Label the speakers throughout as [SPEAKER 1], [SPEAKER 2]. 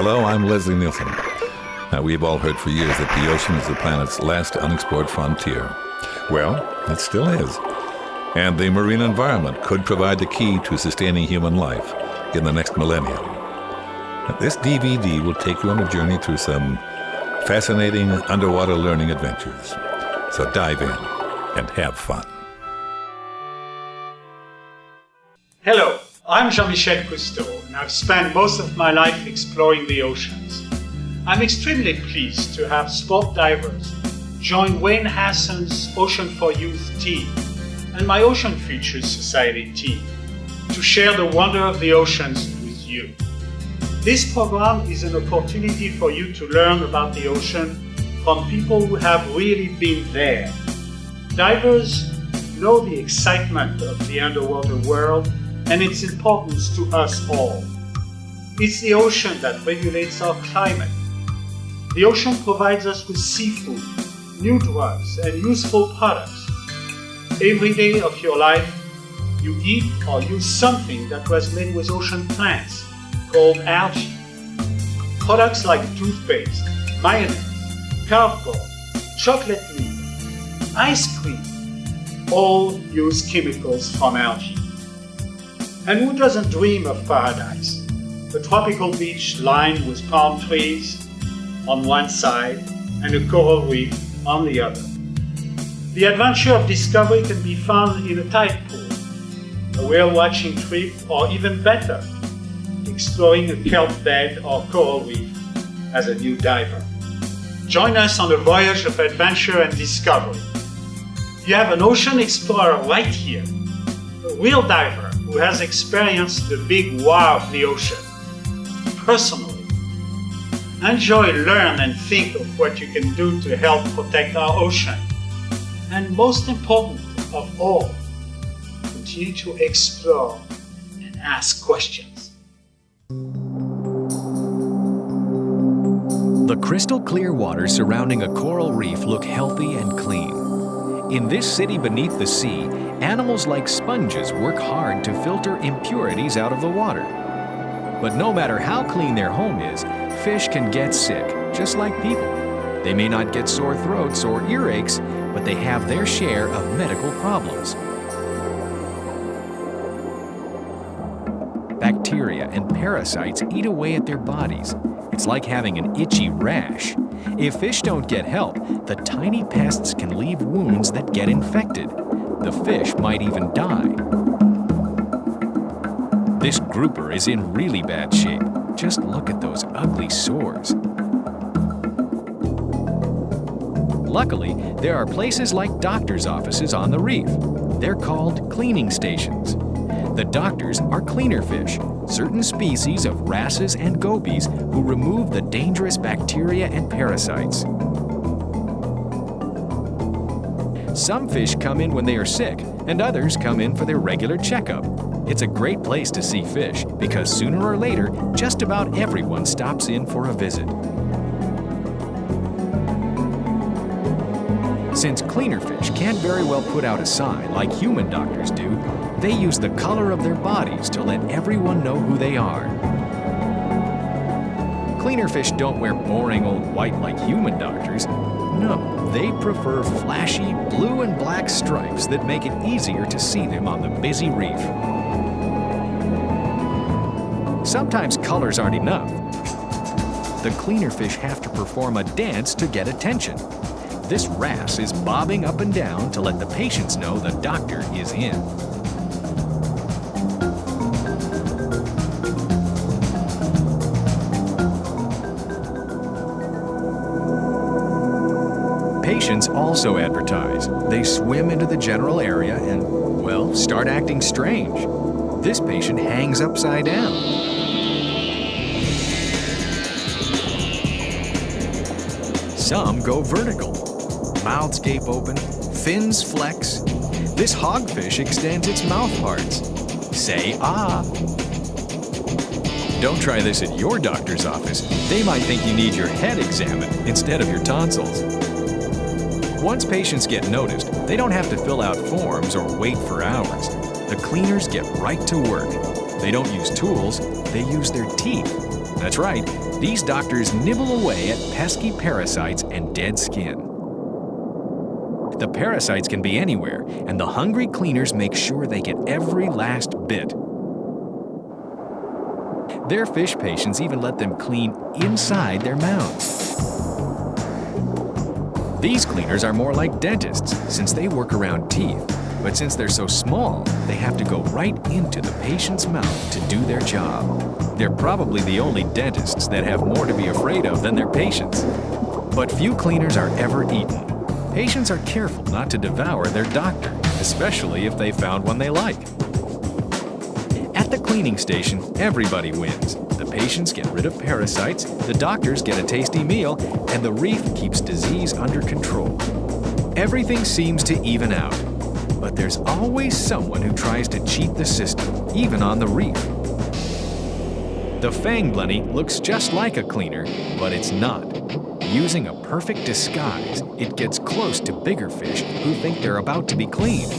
[SPEAKER 1] Hello, I'm Leslie Nielsen. Now, we've all heard for years that the ocean is the planet's last unexplored frontier. Well, it still is. And the marine environment could provide the key to sustaining human life in the next millennium. Now, this DVD will take you on a journey through some fascinating underwater learning adventures. So dive in and have fun.
[SPEAKER 2] Hello, I'm Jean-Michel Cousteau, and I've spent most of my life exploring the oceans. I'm extremely pleased to have sport divers join Wayne Hassan's Ocean for Youth team and my Ocean Futures Society team to share the wonder of the oceans with you. This program is an opportunity for you to learn about the ocean from people who have really been there. Divers know the excitement of the underwater world and its importance to us all. It's the ocean that regulates our climate. The ocean provides us with seafood, new drugs, and useful products. Every day of your life, you eat or use something that was made with ocean plants, called algae. Products like toothpaste, mayonnaise, cardboard, chocolate milk, ice cream, all use chemicals from algae. And who doesn't dream of paradise? A tropical beach lined with palm trees on one side and a coral reef on the other. The adventure of discovery can be found in a tide pool, a whale watching trip, or even better, exploring a kelp bed or coral reef as a new diver. Join us on a voyage of adventure and discovery. You have an ocean explorer right here, a real diver who has experienced the big wow of the ocean personally. Enjoy, learn, and think of what you can do to help protect our ocean. And most important of all, continue to explore and ask questions.
[SPEAKER 3] The crystal clear waters surrounding a coral reef look healthy and clean. In this city beneath the sea, animals like sponges work hard to filter impurities out of the water. But no matter how clean their home is, fish can get sick, just like people. They may not get sore throats or earaches, but they have their share of medical problems. Bacteria and parasites eat away at their bodies. It's like having an itchy rash. If fish don't get help, the tiny pests can leave wounds that get infected. The fish might even die. This grouper is in really bad shape. Just look at those ugly sores. Luckily, there are places like doctors' offices on the reef. They're called cleaning stations. The doctors are cleaner fish, certain species of wrasses and gobies who remove the dangerous bacteria and parasites. Some fish come in when they are sick, and others come in for their regular checkup. It's a great place to see fish because sooner or later, just about everyone stops in for a visit. Since cleaner fish can't very well put out a sign like human doctors do, they use the color of their bodies to let everyone know who they are. Cleaner fish don't wear boring old white like human doctors. No, they prefer flashy blue and black stripes that make it easier to see them on the busy reef. Sometimes colors aren't enough. The cleaner fish have to perform a dance to get attention. This wrasse is bobbing up and down to let the patients know the doctor is in. Patients also advertise. They swim into the general area and, well, start acting strange. This patient hangs upside down. Some go vertical. Mouths gape open, fins flex. This hogfish extends its mouth parts. Say ah. Don't try this at your doctor's office. They might think you need your head examined instead of your tonsils. Once patients get noticed, they don't have to fill out forms or wait for hours. The cleaners get right to work. They don't use tools, they use their teeth. That's right, These doctors nibble away at pesky parasites and dead skin. The parasites can be anywhere, and the hungry cleaners make sure they get every last bit. Their fish patients even let them clean inside their mouths. These cleaners are more like dentists, since they work around teeth. But since they're so small, they have to go right into the patient's mouth to do their job. They're probably the only dentists that have more to be afraid of than their patients. But few cleaners are ever eaten. Patients are careful not to devour their doctor, especially if they found one they like. At the cleaning station, everybody wins. The patients get rid of parasites, the doctors get a tasty meal, and the reef keeps disease under control. Everything seems to even out. But there's always someone who tries to cheat the system, even on the reef. The fang blenny looks just like a cleaner, but it's not. Using a perfect disguise, it gets close to bigger fish who think they're about to be cleaned.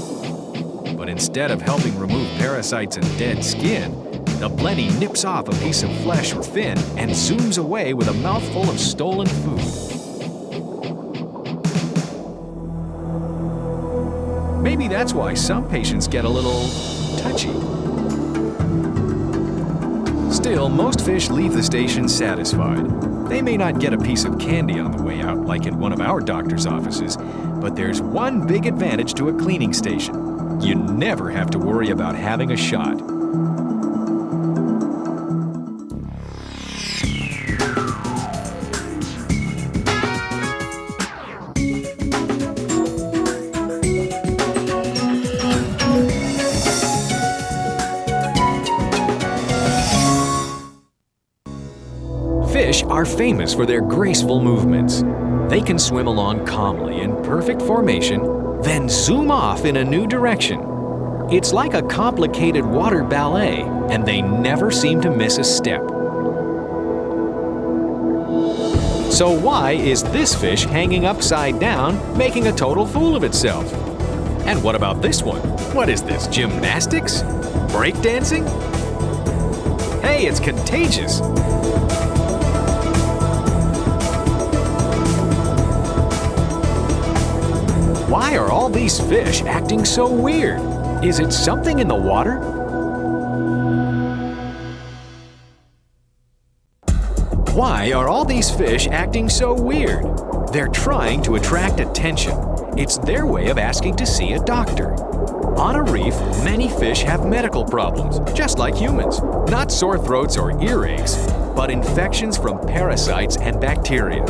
[SPEAKER 3] But instead of helping remove parasites and dead skin, the blenny nips off a piece of flesh or fin and zooms away with a mouthful of stolen food. Maybe that's why some patients get a little touchy. Still, most fish leave the station satisfied. They may not get a piece of candy on the way out like in one of our doctor's offices, but there's one big advantage to a cleaning station. You never have to worry about having a shot. Fish are famous for their graceful movements. They can swim along calmly in perfect formation, then zoom off in a new direction. It's like a complicated water ballet, and they never seem to miss a step. So why is this fish hanging upside down, making a total fool of itself? And what about this one? What is this, gymnastics? Breakdancing? Hey, it's contagious! Why are all these fish acting so weird? Is it something in the water? Why are all these fish acting so weird? They're trying to attract attention. It's their way of asking to see a doctor. On a reef, many fish have medical problems, just like humans. Not sore throats or earaches, but infections from parasites and bacteria.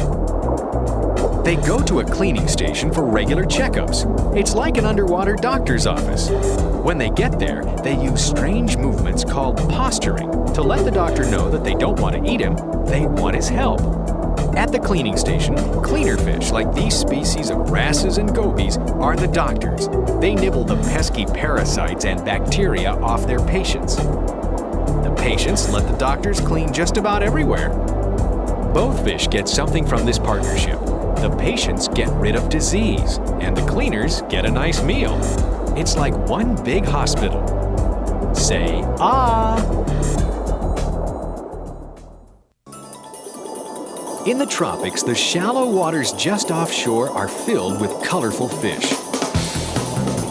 [SPEAKER 3] They go to a cleaning station for regular checkups. It's like an underwater doctor's office. When they get there, they use strange movements called posturing to let the doctor know that they don't want to eat him, they want his help. At the cleaning station, cleaner fish like these species of wrasses and gobies are the doctors. They nibble the pesky parasites and bacteria off their patients. The patients let the doctors clean just about everywhere. Both fish get something from this partnership. The patients get rid of disease, and the cleaners get a nice meal. It's like one big hospital. Say, ah! In the tropics, the shallow waters just offshore are filled with colorful fish.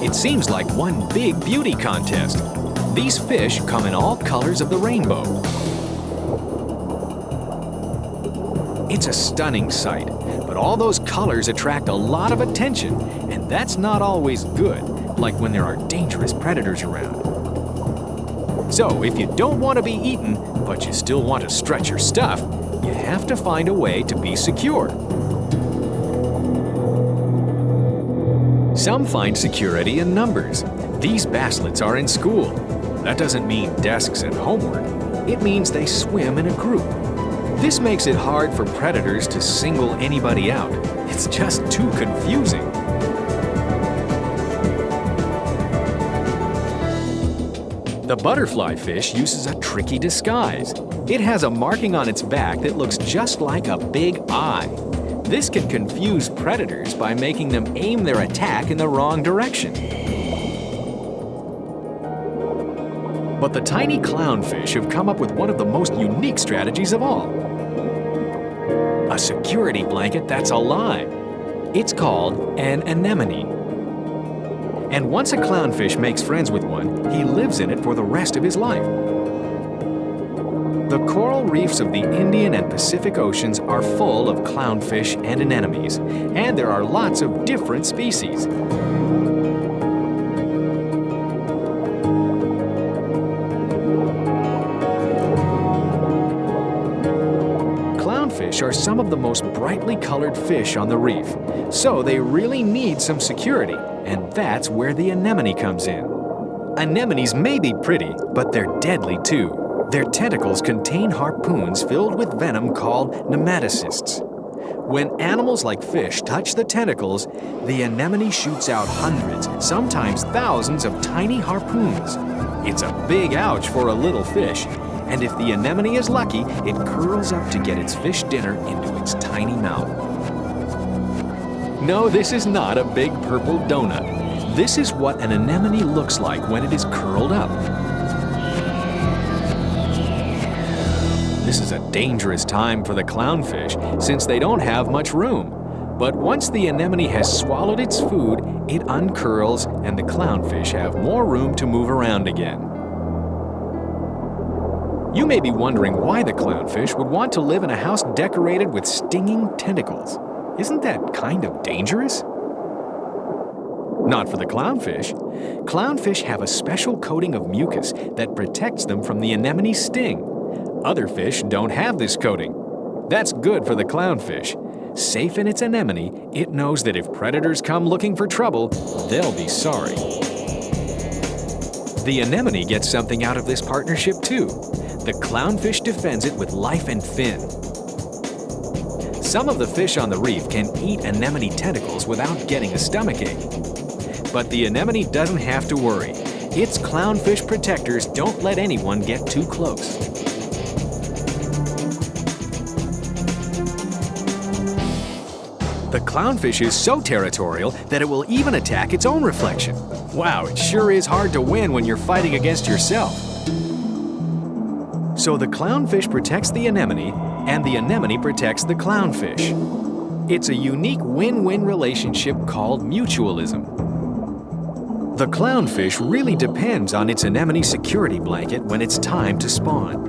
[SPEAKER 3] It seems like one big beauty contest. These fish come in all colors of the rainbow. It's a stunning sight, but all those colors attract a lot of attention, and that's not always good, like when there are dangerous predators around. So if you don't want to be eaten, but you still want to stretch your stuff, you have to find a way to be secure. Some find security in numbers. These basslets are in school. That doesn't mean desks and homework. It means they swim in a group. This makes it hard for predators to single anybody out. It's just too confusing. The butterfly fish uses a tricky disguise. It has a marking on its back that looks just like a big eye. This can confuse predators by making them aim their attack in the wrong direction. But the tiny clownfish have come up with one of the most unique strategies of all. a security blanket that's alive. It's called an anemone. And once a clownfish makes friends with one, he lives in it for the rest of his life. The coral reefs of the Indian and Pacific Oceans are full of clownfish and anemones, and there are lots of different species. Clownfish are some of the most brightly colored fish on the reef, so they really need some security, and that's where the anemone comes in. Anemones may be pretty, but they're deadly too. Their tentacles contain harpoons filled with venom called nematocysts. When animals like fish touch the tentacles, the anemone shoots out hundreds, sometimes thousands of tiny harpoons. It's a big ouch for a little fish, and if the anemone is lucky, it curls up to get its fish dinner into its tiny mouth. No, this is not a big purple donut. This is what an anemone looks like when it is curled up. This is a dangerous time for the clownfish since they don't have much room. But once the anemone has swallowed its food, it uncurls and the clownfish have more room to move around again. You may be wondering why the clownfish would want to live in a house decorated with stinging tentacles. Isn't that kind of dangerous? Not for the clownfish. Clownfish have a special coating of mucus that protects them from the anemone's sting. Other fish don't have this coating. That's good for the clownfish. Safe in its anemone, it knows that if predators come looking for trouble, they'll be sorry. The anemone gets something out of this partnership too. The clownfish defends it with life and fin. Some of the fish on the reef can eat anemone tentacles without getting a stomachache. But the anemone doesn't have to worry. Its clownfish protectors don't let anyone get too close. The clownfish is so territorial that it will even attack its own reflection. Wow, it sure is hard to win when you're fighting against yourself. So the clownfish protects the anemone, and the anemone protects the clownfish. It's a unique win-win relationship called mutualism. The clownfish really depends on its anemone security blanket when it's time to spawn.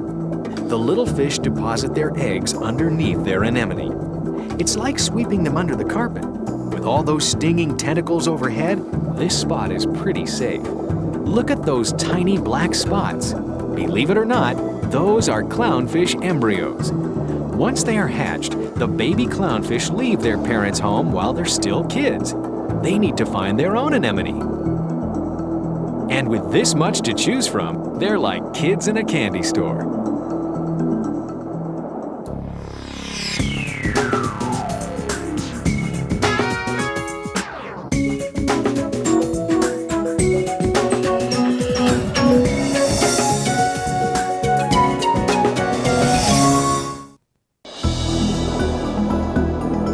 [SPEAKER 3] The little fish deposit their eggs underneath their anemone. It's like sweeping them under the carpet. With all those stinging tentacles overhead, this spot is pretty safe. Look at those tiny black spots. Believe it or not, those are clownfish embryos. Once they are hatched, the baby clownfish leave their parents' home while they're still kids. They need to find their own anemone. And with this much to choose from, they're like kids in a candy store.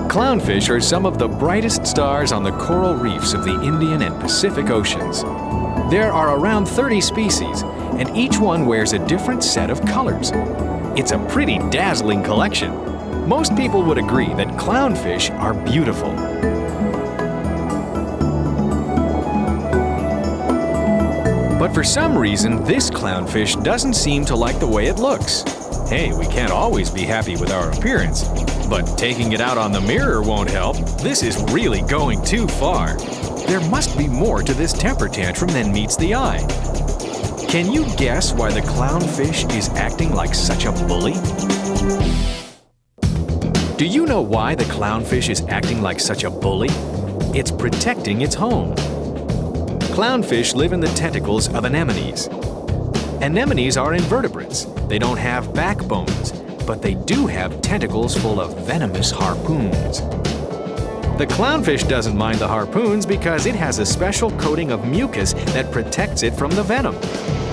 [SPEAKER 3] Clownfish are some of the brightest stars on the coral reefs of the Indian and Pacific Oceans. There are around 30 species, and each one wears a different set of colors. It's a pretty dazzling collection. Most people would agree that clownfish are beautiful. But for some reason, this clownfish doesn't seem to like the way it looks. Hey, we can't always be happy with our appearance. But taking it out on the mirror won't help. This is really going too far. There must be more to this temper tantrum than meets the eye. Can you guess why the clownfish is acting like such a bully? Do you know why the clownfish is acting like such a bully? It's protecting its home. Clownfish live in the tentacles of anemones. Anemones are invertebrates. They don't have backbones, but they do have tentacles full of venomous harpoons. The clownfish doesn't mind the harpoons because it has a special coating of mucus that protects it from the venom.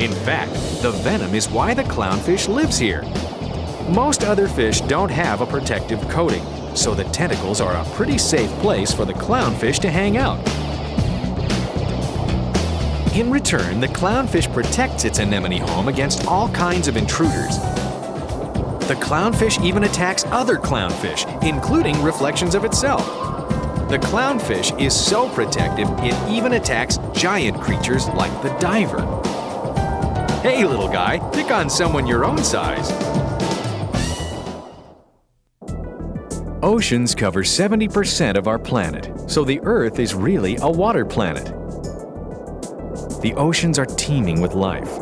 [SPEAKER 3] In fact, the venom is why the clownfish lives here. Most other fish don't have a protective coating, so the tentacles are a pretty safe place for the clownfish to hang out. In return, the clownfish protects its anemone home against all kinds of intruders. The clownfish even attacks other clownfish, including reflections of itself. The clownfish is so protective, it even attacks giant creatures like the diver. Hey, little guy, pick on someone your own size. Oceans cover 70% of our planet, so the Earth is really a water planet. The oceans are teeming with life.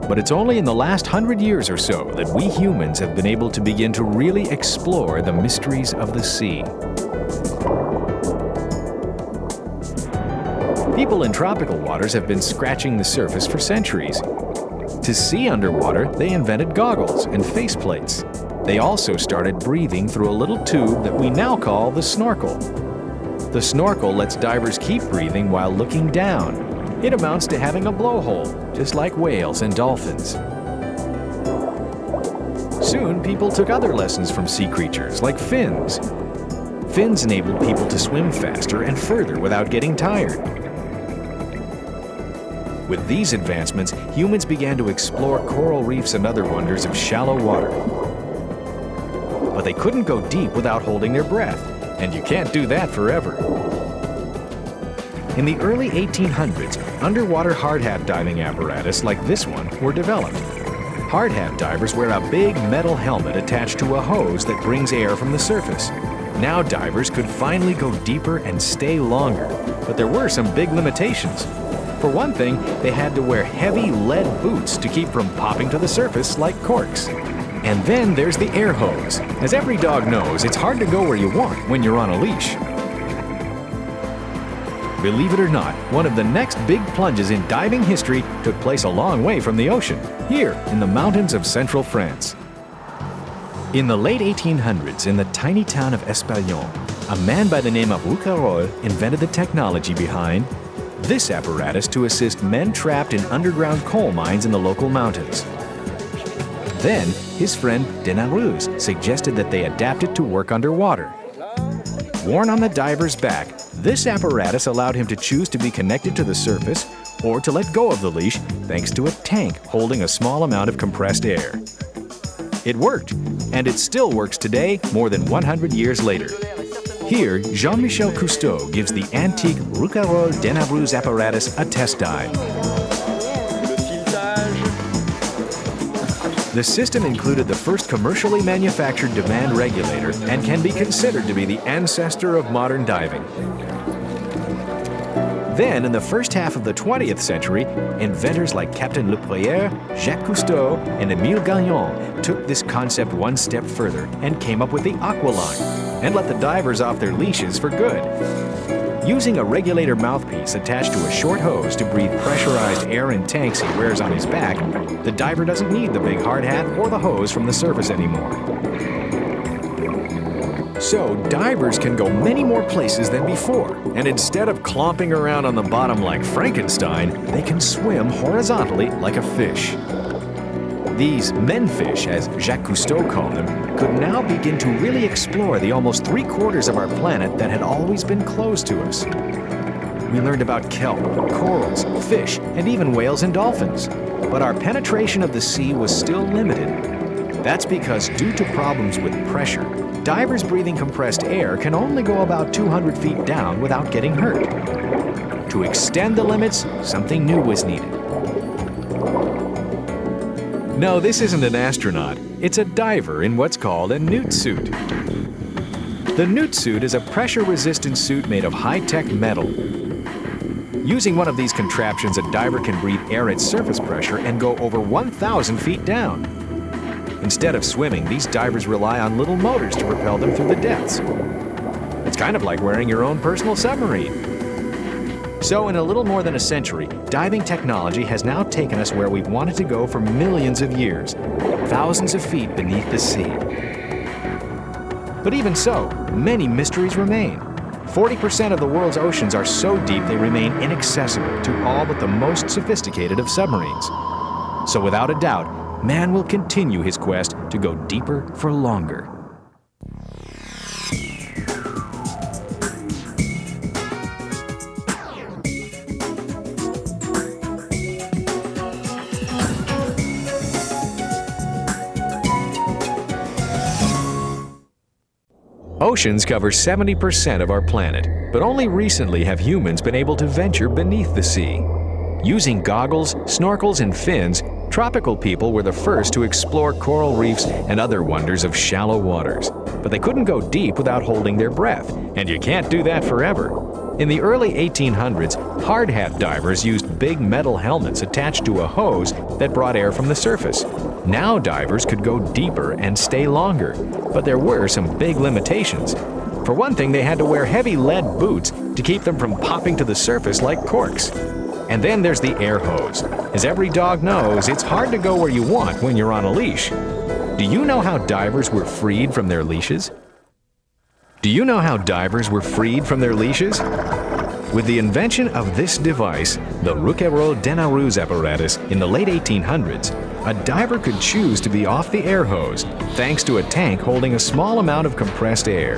[SPEAKER 3] But it's only in the last 100 years or so that we humans have been able to begin to really explore the mysteries of the sea. People in tropical waters have been scratching the surface for centuries. To see underwater, they invented goggles and faceplates. They also started breathing through a little tube that we now call the snorkel. The snorkel lets divers keep breathing while looking down. It amounts to having a blowhole, just like whales and dolphins. Soon, people took other lessons from sea creatures, like fins. Fins enabled people to swim faster and further without getting tired. With these advancements, humans began to explore coral reefs and other wonders of shallow water. But they couldn't go deep without holding their breath, and you can't do that forever. In the early 1800s, underwater hard hat diving apparatus like this one were developed. Hard hat divers wear a big metal helmet attached to a hose that brings air from the surface. Now divers could finally go deeper and stay longer, but there were some big limitations. For one thing, they had to wear heavy lead boots to keep from popping to the surface like corks. And then there's the air hose. As every dog knows, it's hard to go where you want when you're on a leash. Believe it or not, one of the next big plunges in diving history took place a long way from the ocean, here in the mountains of central France. In the late 1800s, in the tiny town of Espalion, a man by the name of Peril invented the technology behind this apparatus to assist men trapped in underground coal mines in the local mountains. Then, his friend Denareuse suggested that they adapt it to work underwater. Worn on the diver's back, this apparatus allowed him to choose to be connected to the surface or to let go of the leash thanks to a tank holding a small amount of compressed air. It worked, and it still works today, more than 100 years later. Here, Jean-Michel Cousteau gives the antique Rouquayrol-Denareuse apparatus a test dive. The system included the first commercially manufactured demand regulator and can be considered to be the ancestor of modern diving. Then, in the first half of the 20th century, inventors like Captain Leprière, Jacques Cousteau, and Émile Gagnon took this concept one step further and came up with the Aqualung and let the divers off their leashes for good. Using a regulator mouthpiece attached to a short hose to breathe pressurized air in tanks he wears on his back, the diver doesn't need the big hard hat or the hose from the surface anymore. So, divers can go many more places than before, and instead of clomping around on the bottom like Frankenstein, they can swim horizontally like a fish. These menfish, as Jacques Cousteau called them, could now begin to really explore the almost 3/4 of our planet that had always been closed to us. We learned about kelp, corals, fish, and even whales and dolphins. But our penetration of the sea was still limited. That's because due to problems with pressure, divers breathing compressed air can only go about 200 feet down without getting hurt. To extend the limits, something new was needed. No, this isn't an astronaut. It's a diver in what's called a newt suit. The newt suit is a pressure-resistant suit made of high-tech metal. Using one of these contraptions, a diver can breathe air at surface pressure and go over 1,000 feet down. Instead of swimming, these divers rely on little motors to propel them through the depths. It's kind of like wearing your own personal submarine. So in a little more than a century, diving technology has now taken us where we've wanted to go for millions of years, thousands of feet beneath the sea. But even so, many mysteries remain. 40% of the world's oceans are so deep they remain inaccessible to all but the most sophisticated of submarines. So without a doubt, man will continue his quest to go deeper for longer. Oceans cover 70% of our planet, but only recently have humans been able to venture beneath the sea. Using goggles, snorkels, and fins, tropical people were the first to explore coral reefs and other wonders of shallow waters. But they couldn't go deep without holding their breath, and you can't do that forever. In the early 1800s, hard hat divers used big metal helmets attached to a hose that brought air from the surface. Now divers could go deeper and stay longer, but there were some big limitations. For one thing, they had to wear heavy lead boots to keep them from popping to the surface like corks. And then there's the air hose. As every dog knows, it's hard to go where you want when you're on a leash. Do you know how divers were freed from their leashes? Do you know how divers were freed from their leashes? With the invention of this device, the Rouquayrol-Denaruz apparatus, in the late 1800s, a diver could choose to be off the air hose thanks to a tank holding a small amount of compressed air.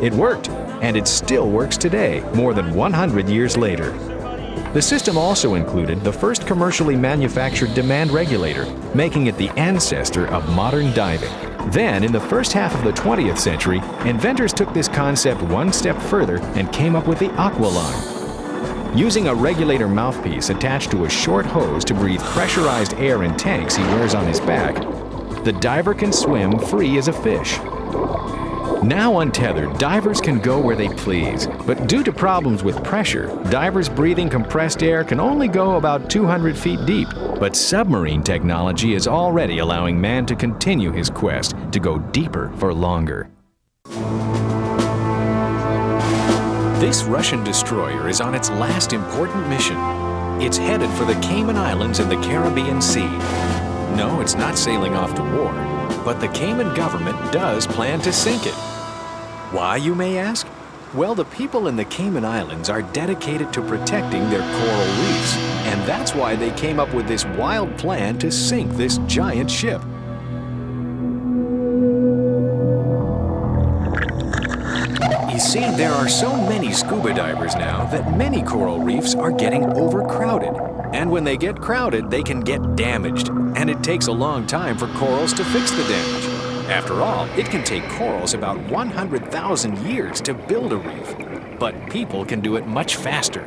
[SPEAKER 3] It worked, and it still works today, more than 100 years later. The system also included the first commercially manufactured demand regulator, making it the ancestor of modern diving. Then, in the first half of the 20th century, inventors took this concept one step further and came up with the Aqualung. Using a regulator mouthpiece attached to a short hose to breathe pressurized air in tanks he wears on his back, the diver can swim free as a fish. Now untethered, divers can go where they please, but due to problems with pressure, divers breathing compressed air can only go about 200 feet deep. But submarine technology is already allowing man to continue his quest to go deeper for longer. This Russian destroyer is on its last important mission. It's headed for the Cayman Islands in the Caribbean Sea. No, it's not sailing off to war, but the Cayman government does plan to sink it. Why, you may ask? Well, the people in the Cayman Islands are dedicated to protecting their coral reefs, and that's why they came up with this wild plan to sink this giant ship. You see, there are so many scuba divers now that many coral reefs are getting overcrowded. And when they get crowded, they can get damaged, and it takes a long time for corals to fix the damage. After all, it can take corals about 100,000 years to build a reef, but people can do it much faster.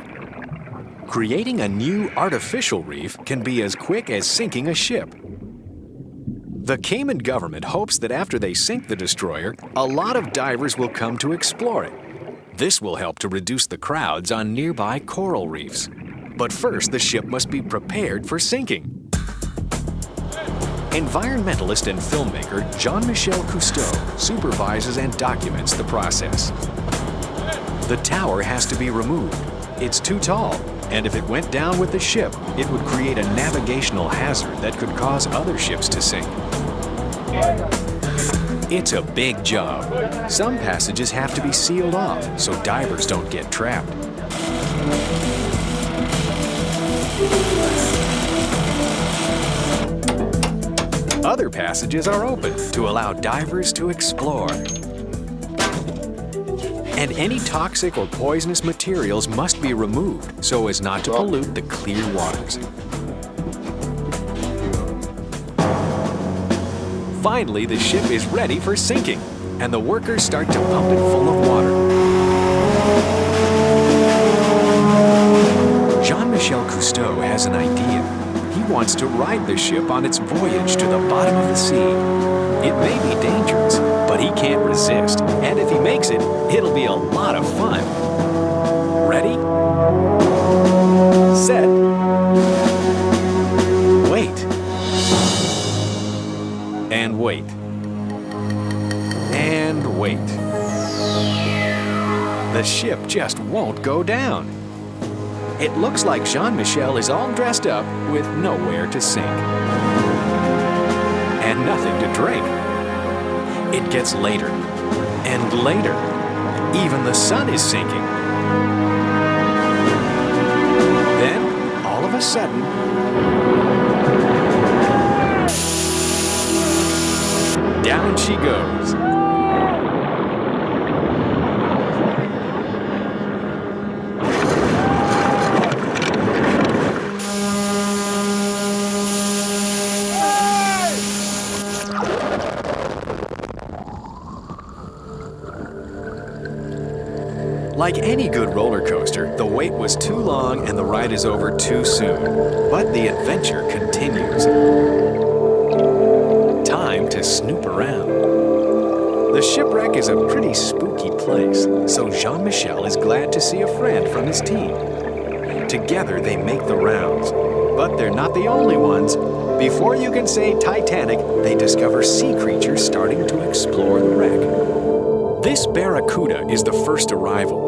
[SPEAKER 3] Creating a new artificial reef can be as quick as sinking a ship. The Cayman government hopes that after they sink the destroyer, a lot of divers will come to explore it. This will help to reduce the crowds on nearby coral reefs. But first, the ship must be prepared for sinking. Environmentalist and filmmaker Jean-Michel Cousteau supervises and documents the process. The tower has to be removed. It's too tall, and if it went down with the ship, it would create a navigational hazard that could cause other ships to sink. It's a big job. Some passages have to be sealed off so divers don't get trapped. Other passages are open to allow divers to explore. And any toxic or poisonous materials must be removed so as not to pollute the clear waters. Finally, the ship is ready for sinking, and the workers start to pump it full of water. Jean-Michel Cousteau has an idea. He wants to ride the ship on its voyage to the bottom of the sea. It may be dangerous, but he can't resist. And if he makes it, it'll be a lot of fun. Ready? Set. Wait. And wait. And wait. The ship just won't go down. It looks like Jean-Michel is all dressed up with nowhere to sink. And nothing to drink. It gets later and later. Even the sun is sinking. Then, all of a sudden, down she goes. Like any good roller coaster, the wait was too long and the ride is over too soon. But the adventure continues. Time to snoop around. The shipwreck is a pretty spooky place, so Jean-Michel is glad to see a friend from his team. Together they make the rounds, but they're not the only ones. Before you can say Titanic, they discover sea creatures starting to explore the wreck. This barracuda is the first arrival.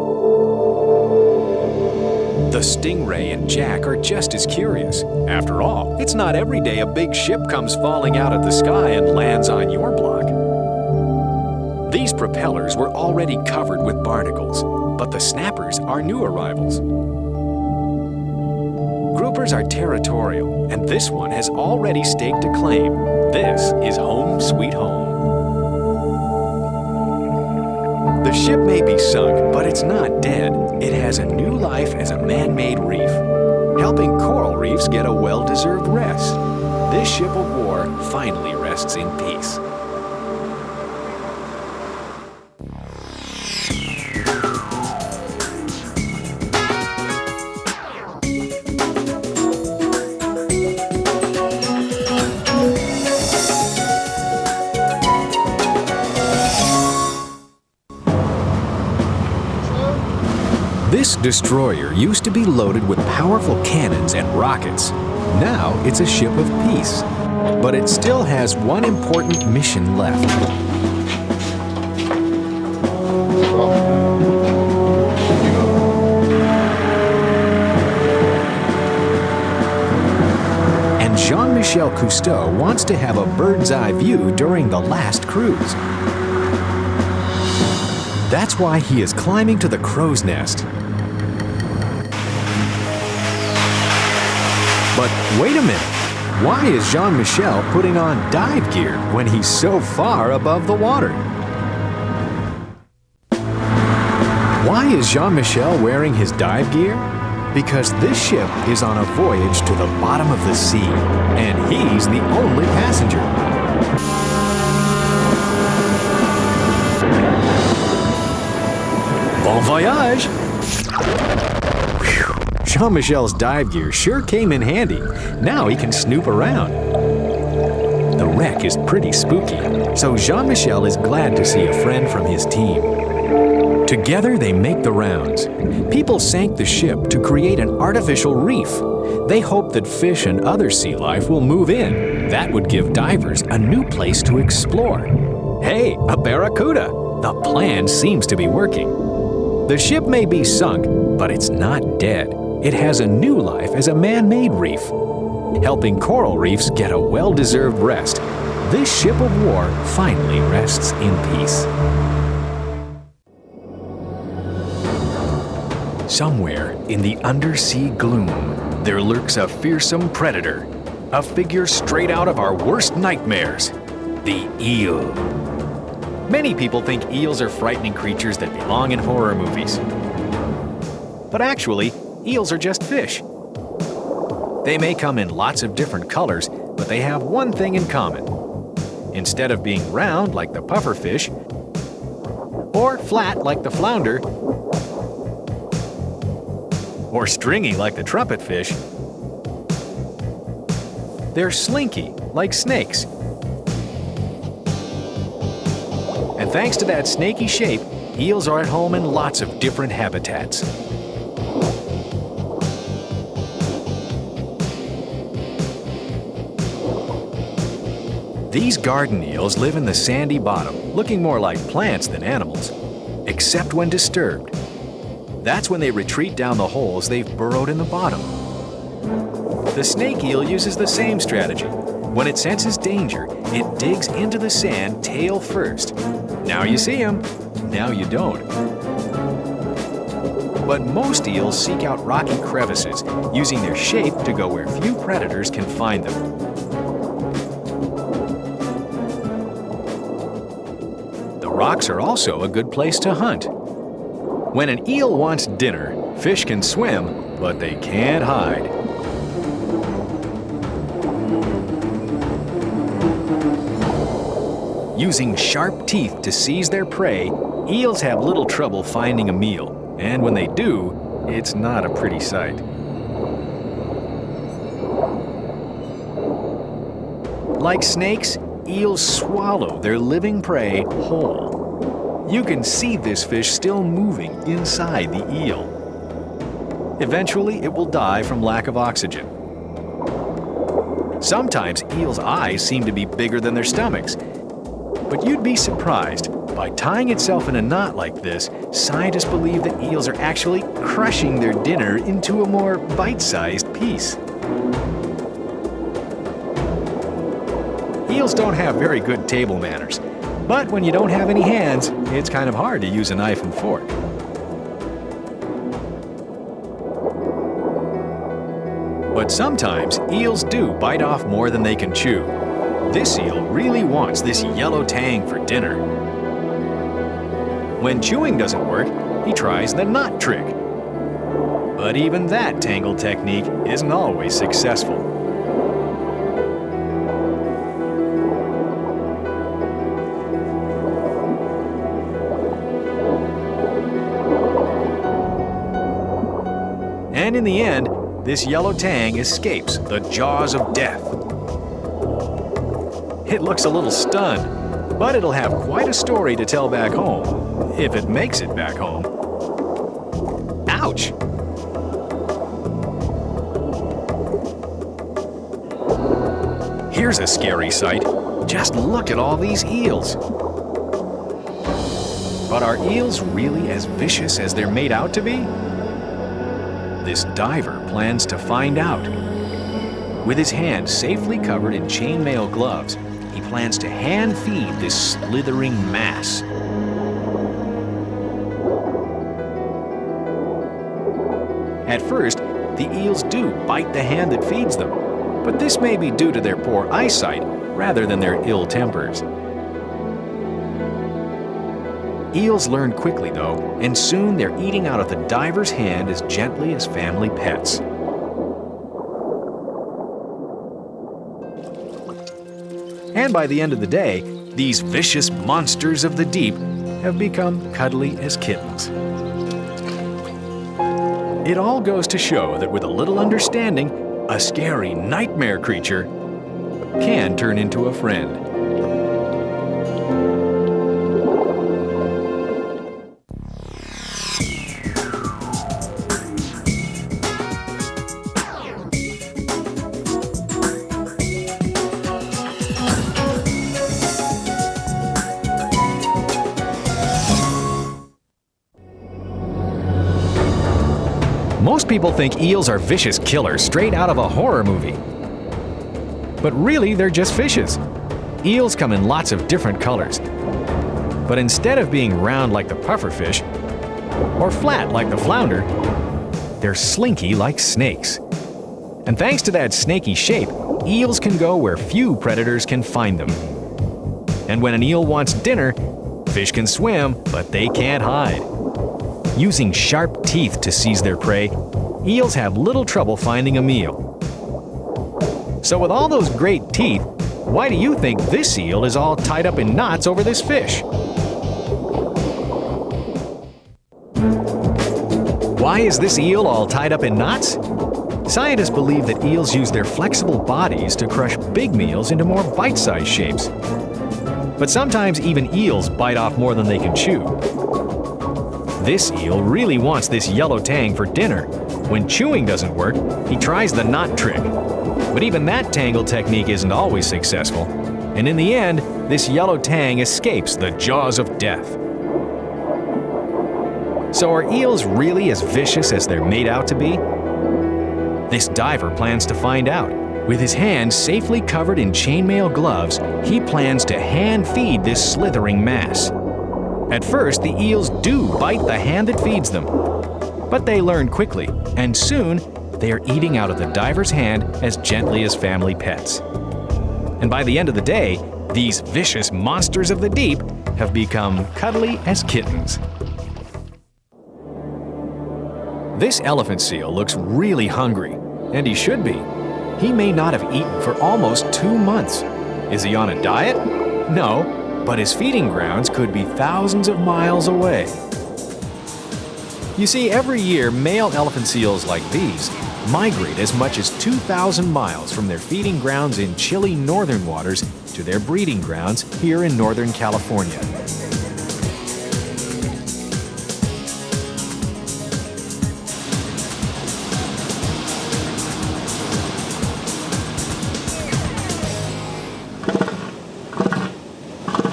[SPEAKER 3] The Stingray and Jack are just as curious. After all, it's not every day a big ship comes falling out of the sky and lands on your block. These propellers were already covered with barnacles, but the snappers are new arrivals. Groupers are territorial, and this one has already staked a claim. This is home sweet home. The ship may be sunk, but it's not dead. It has a new life as a man-made reef, helping coral reefs get a well-deserved rest. This ship of war finally rests in peace. This destroyer used to be loaded with powerful cannons and rockets. Now it's a ship of peace. But it still has one important mission left. And Jean-Michel Cousteau wants to have a bird's eye view during the last cruise. That's why he is climbing to the crow's nest. But wait a minute, why is Jean-Michel putting on dive gear when he's so far above the water? Why is Jean-Michel wearing his dive gear? Because this ship is on a voyage to the bottom of the sea, and he's the only passenger. Bon voyage! Jean-Michel's dive gear sure came in handy. Now he can snoop around. The wreck is pretty spooky, so Jean-Michel is glad to see a friend from his team. Together they make the rounds. People sank the ship to create an artificial reef. They hope that fish and other sea life will move in. That would give divers a new place to explore. Hey, a barracuda! The plan seems to be working. The ship may be sunk, but it's not dead. It has a new life as a man-made reef, helping coral reefs get a well-deserved rest. This ship of war finally rests in peace. Somewhere in the undersea gloom, there lurks a fearsome predator, a figure straight out of our worst nightmares, the eel. Many people think eels are frightening creatures that belong in horror movies. But actually, eels are just fish. They may come in lots of different colors, but they have one thing in common. Instead of being round like the pufferfish, or flat like the flounder, or stringy like the trumpetfish, they're slinky like snakes. And thanks to that snaky shape, eels are at home in lots of different habitats. These garden eels live in the sandy bottom, looking more like plants than animals, except when disturbed. That's when they retreat down the holes they've burrowed in the bottom. The snake eel uses the same strategy. When it senses danger, it digs into the sand tail first. Now you see them, now you don't. But most eels seek out rocky crevices, using their shape to go where few predators can find them. The rocks are also a good place to hunt. When an eel wants dinner, fish can swim, but they can't hide. Using sharp teeth to seize their prey, eels have little trouble finding a meal. And when they do, it's not a pretty sight. Like snakes, eels swallow their living prey whole. You can see this fish still moving inside the eel. Eventually, it will die from lack of oxygen. Sometimes eels' eyes seem to be bigger than their stomachs. But you'd be surprised. By tying itself in a knot like this, scientists believe that eels are actually crushing their dinner into a more bite-sized piece. Eels don't have very good table manners, but when you don't have any hands, it's kind of hard to use a knife and fork. But sometimes eels do bite off more than they can chew. This eel really wants this yellow tang for dinner. When chewing doesn't work, he tries the knot trick. But even that tangle technique isn't always successful. And in the end, this yellow tang escapes the jaws of death. It looks a little stunned, but it'll have quite a story to tell back home, if it makes it back home. Ouch! Here's a scary sight. Just look at all these eels. But are eels really as vicious as they're made out to be? This diver plans to find out. With his hands safely covered in chainmail gloves, he plans to hand feed this slithering mass. At first, the eels do bite the hand that feeds them, but this may be due to their poor eyesight rather than their ill tempers. Eels learn quickly, though, and soon they're eating out of the diver's hand as gently as family pets. And by the end of the day, these vicious monsters of the deep have become cuddly as kittens. It all goes to show that with a little understanding, a scary nightmare creature can turn into a friend. Most people think eels are vicious killers straight out of a horror movie. But really, they're just fishes. Eels come in lots of different colors. But instead of being round like the pufferfish, or flat like the flounder, they're slinky like snakes. And thanks to that snaky shape, eels can go where few predators can find them. And when an eel wants dinner, fish can swim, but they can't hide. Using sharp teeth to seize their prey, eels have little trouble finding a meal. So with all those great teeth, why do you think this eel is all tied up in knots over this fish? Why is this eel all tied up in knots? Scientists believe that eels use their flexible bodies to crush big meals into more bite-sized shapes. But sometimes even eels bite off more than they can chew. This eel really wants this yellow tang for dinner. When chewing doesn't work, he tries the knot trick. But even that tangle technique isn't always successful. And in the end, this yellow tang escapes the jaws of death. So are eels really as vicious as they're made out to be? This diver plans to find out. With his hands safely covered in chainmail gloves, he plans to hand feed this slithering mass. At first, the eels do bite the hand that feeds them. But they learn quickly, and soon they are eating out of the diver's hand as gently as family pets. And by the end of the day, these vicious monsters of the deep have become cuddly as kittens. This elephant seal looks really hungry, and he should be. He may not have eaten for almost 2 months. Is he on a diet? No, but his feeding grounds could be thousands of miles away. You see, every year, male elephant seals like these migrate as much as 2,000 miles from their feeding grounds in chilly northern waters to their breeding grounds here in Northern California.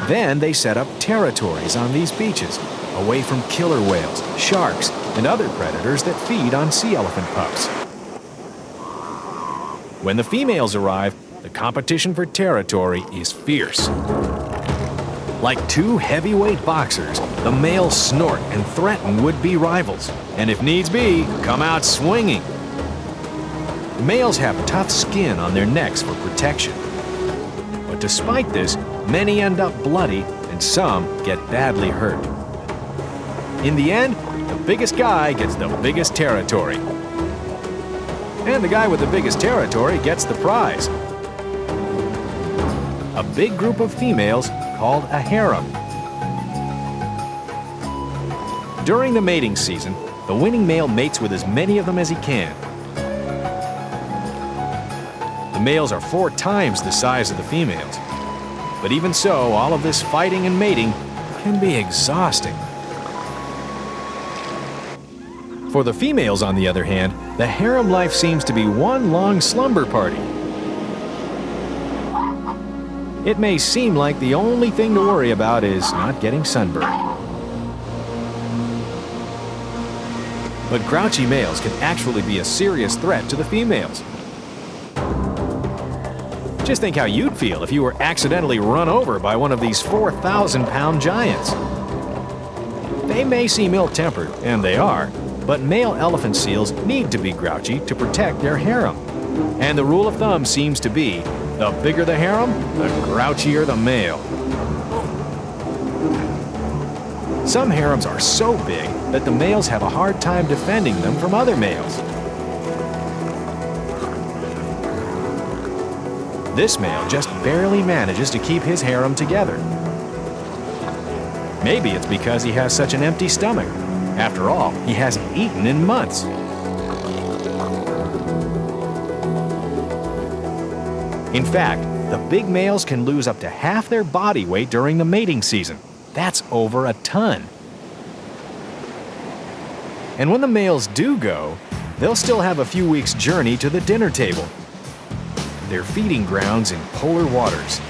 [SPEAKER 3] Then they set up territories on these beaches, away from killer whales, sharks, and other predators that feed on sea elephant pups. When the females arrive, the competition for territory is fierce. Like two heavyweight boxers, the males snort and threaten would-be rivals, and if needs be, come out swinging. Males have tough skin on their necks for protection. But despite this, many end up bloody and some get badly hurt. In the end, the biggest guy gets the biggest territory. And the guy with the biggest territory gets the prize. A big group of females called a harem. During the mating season, the winning male mates with as many of them as he can. The males are 4 times the size of the females. But even so, all of this fighting and mating can be exhausting. For the females, on the other hand, the harem life seems to be one long slumber party. It may seem like the only thing to worry about is not getting sunburned. But grouchy males can actually be a serious threat to the females. Just think how you'd feel if you were accidentally run over by one of these 4,000-pound giants. They may seem ill-tempered, and they are, but male elephant seals need to be grouchy to protect their harem. And the rule of thumb seems to be, the bigger the harem, the grouchier the male. Some harems are so big that the males have a hard time defending them from other males. This male just barely manages to keep his harem together. Maybe it's because he has such an empty stomach. After all, he hasn't eaten in months. In fact, the big males can lose up to half their body weight during the mating season. That's over a ton. And when the males do go, they'll still have a few weeks' journey to the dinner table. Their feeding grounds in polar waters.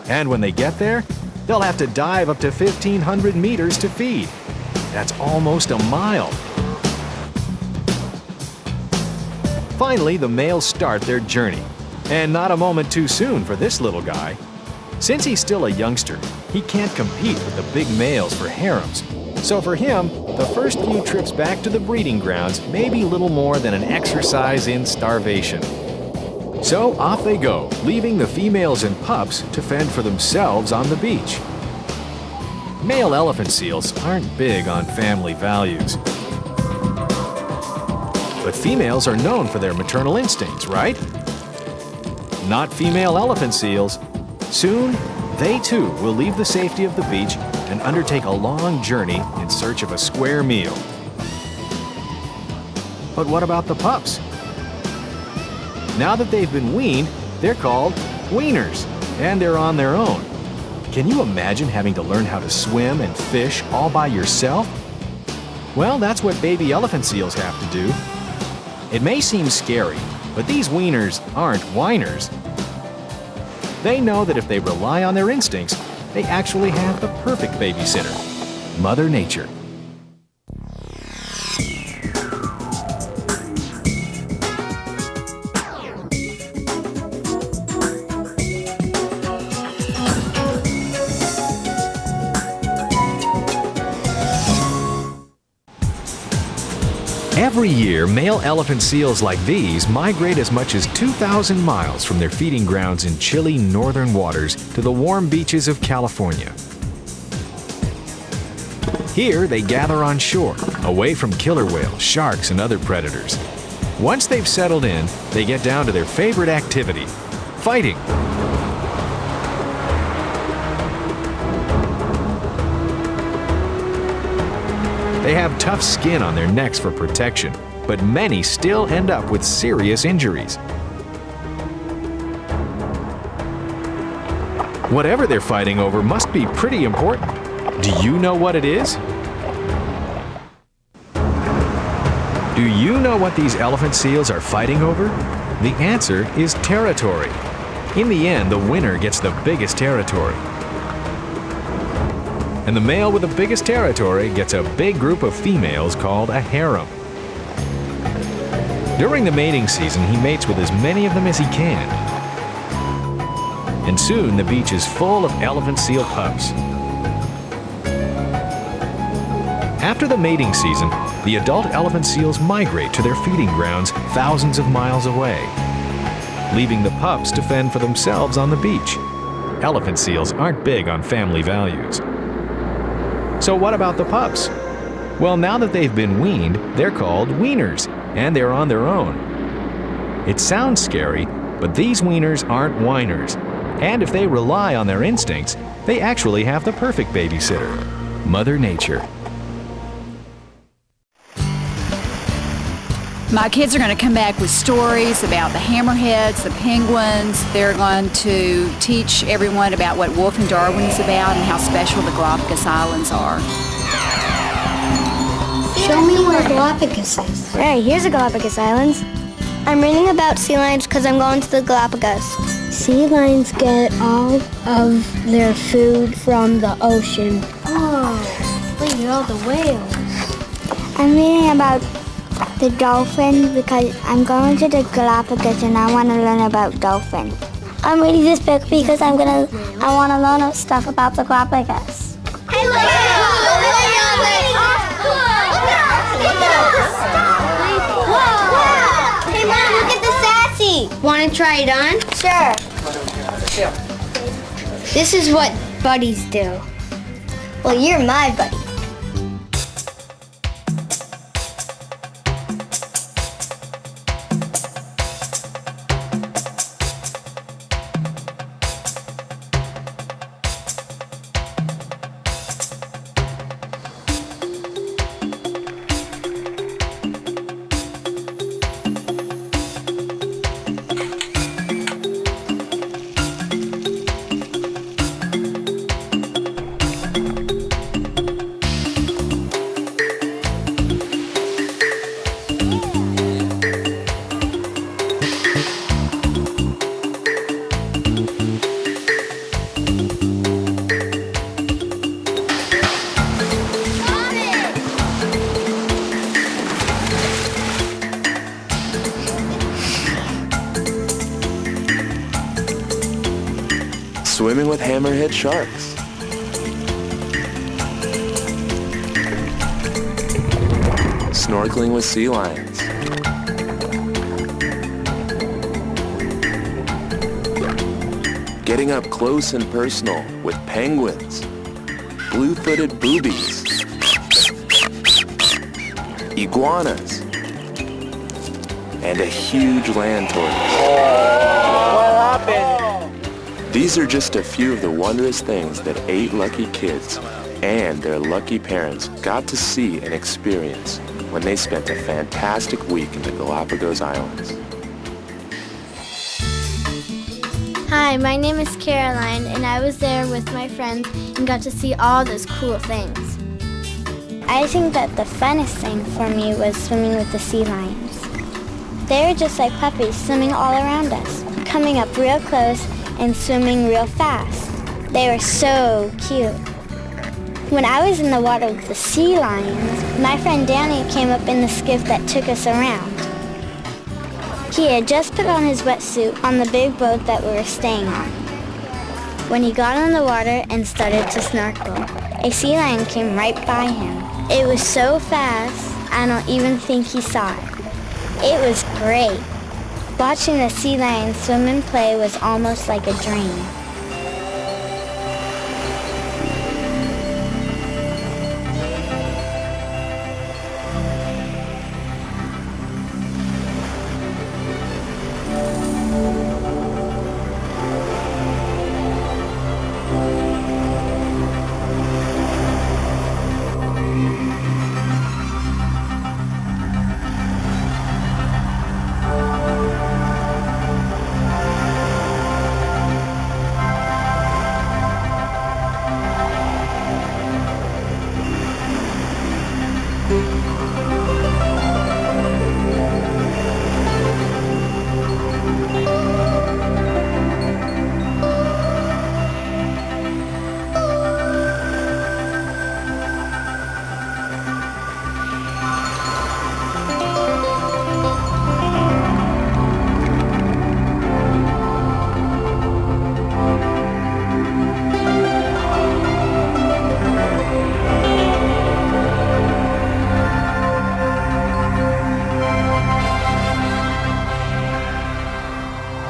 [SPEAKER 3] And when they get there, they'll have to dive up to 1,500 meters to feed. That's almost a mile. Finally, the males start their journey. And not a moment too soon for this little guy. Since he's still a youngster, he can't compete with the big males for harems. So for him, the first few trips back to the breeding grounds may be little more than an exercise in starvation. So off they go, leaving the females and pups to fend for themselves on the beach. Male elephant seals aren't big on family values. But females are known for their maternal instincts, right? Not female elephant seals. Soon, they too will leave the safety of the beach and undertake a long journey in search of a square meal. But what about the pups? Now that they've been weaned, they're called weaners, and they're on their own. Can you imagine having to learn how to swim and fish all by yourself? Well, that's what baby elephant seals have to do. It may seem scary, but these weaners aren't whiners. They know that if they rely on their instincts, they actually have the perfect babysitter, Mother Nature. Every year, male elephant seals like these migrate as much as 2,000 miles from their feeding grounds in chilly northern waters to the warm beaches of California. Here, they gather on shore, away from killer whales, sharks, and other predators. Once they've settled in, they get down to their favorite activity, fighting. They have tough skin on their necks for protection, but many still end up with serious injuries. Whatever they're fighting over must be pretty important. Do you know what it is? Do you know what these elephant seals are fighting over? The answer is territory. In the end, the winner gets the biggest territory. And the male with the biggest territory gets a big group of females called a harem. During the mating season, he mates with as many of them as he can. And soon the beach is full of elephant seal pups. After the mating season, the adult elephant seals migrate to their feeding grounds thousands of miles away, leaving the pups to fend for themselves on the beach. Elephant seals aren't big on family values. So what about the pups? Well, now that they've been weaned, they're called weaners, and they're on their own. It sounds scary, but these weaners aren't whiners. And if they rely on their instincts, they actually have the perfect babysitter, Mother Nature.
[SPEAKER 4] My kids are going to come back with stories about the hammerheads, the penguins. They're going to teach everyone about what Wolf and Darwin is about and how special the Galapagos Islands are.
[SPEAKER 5] Show me where Galapagos is.
[SPEAKER 6] Right, here's the Galapagos Islands. I'm reading about sea lions because I'm going to the Galapagos.
[SPEAKER 5] Sea lions get all of their food from the ocean.
[SPEAKER 6] Oh, look at all the whales. I'm reading about the dolphins because I'm going to the Galapagos and I want to learn about dolphins. I'm reading this book because I want to learn stuff about the Galapagos. Hey, look! Hey, Mom, look at the sassy.
[SPEAKER 5] Want to try it on?
[SPEAKER 6] Sure.
[SPEAKER 5] This is what buddies do.
[SPEAKER 6] Well, you're my buddy.
[SPEAKER 7] Swimming with hammerhead sharks. Snorkeling with sea lions. Getting up close and personal with penguins. Blue-footed boobies. Iguanas. And a huge land tortoise. What happened? These are just a few of the wondrous things that 8 lucky kids and their lucky parents got to see and experience when they spent a fantastic week in the Galapagos Islands.
[SPEAKER 6] Hi, my name is Caroline, and I was there with my friends and got to see all those cool things. I think that the funnest thing for me was swimming with the sea lions. They were just like puppies swimming all around us, coming up real close and swimming real fast. They were so cute. When I was in the water with the sea lions, my friend Danny came up in the skiff that took us around. He had just put on his wetsuit on the big boat that we were staying on. When he got on the water and started to snorkel, a sea lion came right by him. It was so fast, I don't even think he saw it. It was great. Watching the sea lions swim and play was almost like a dream.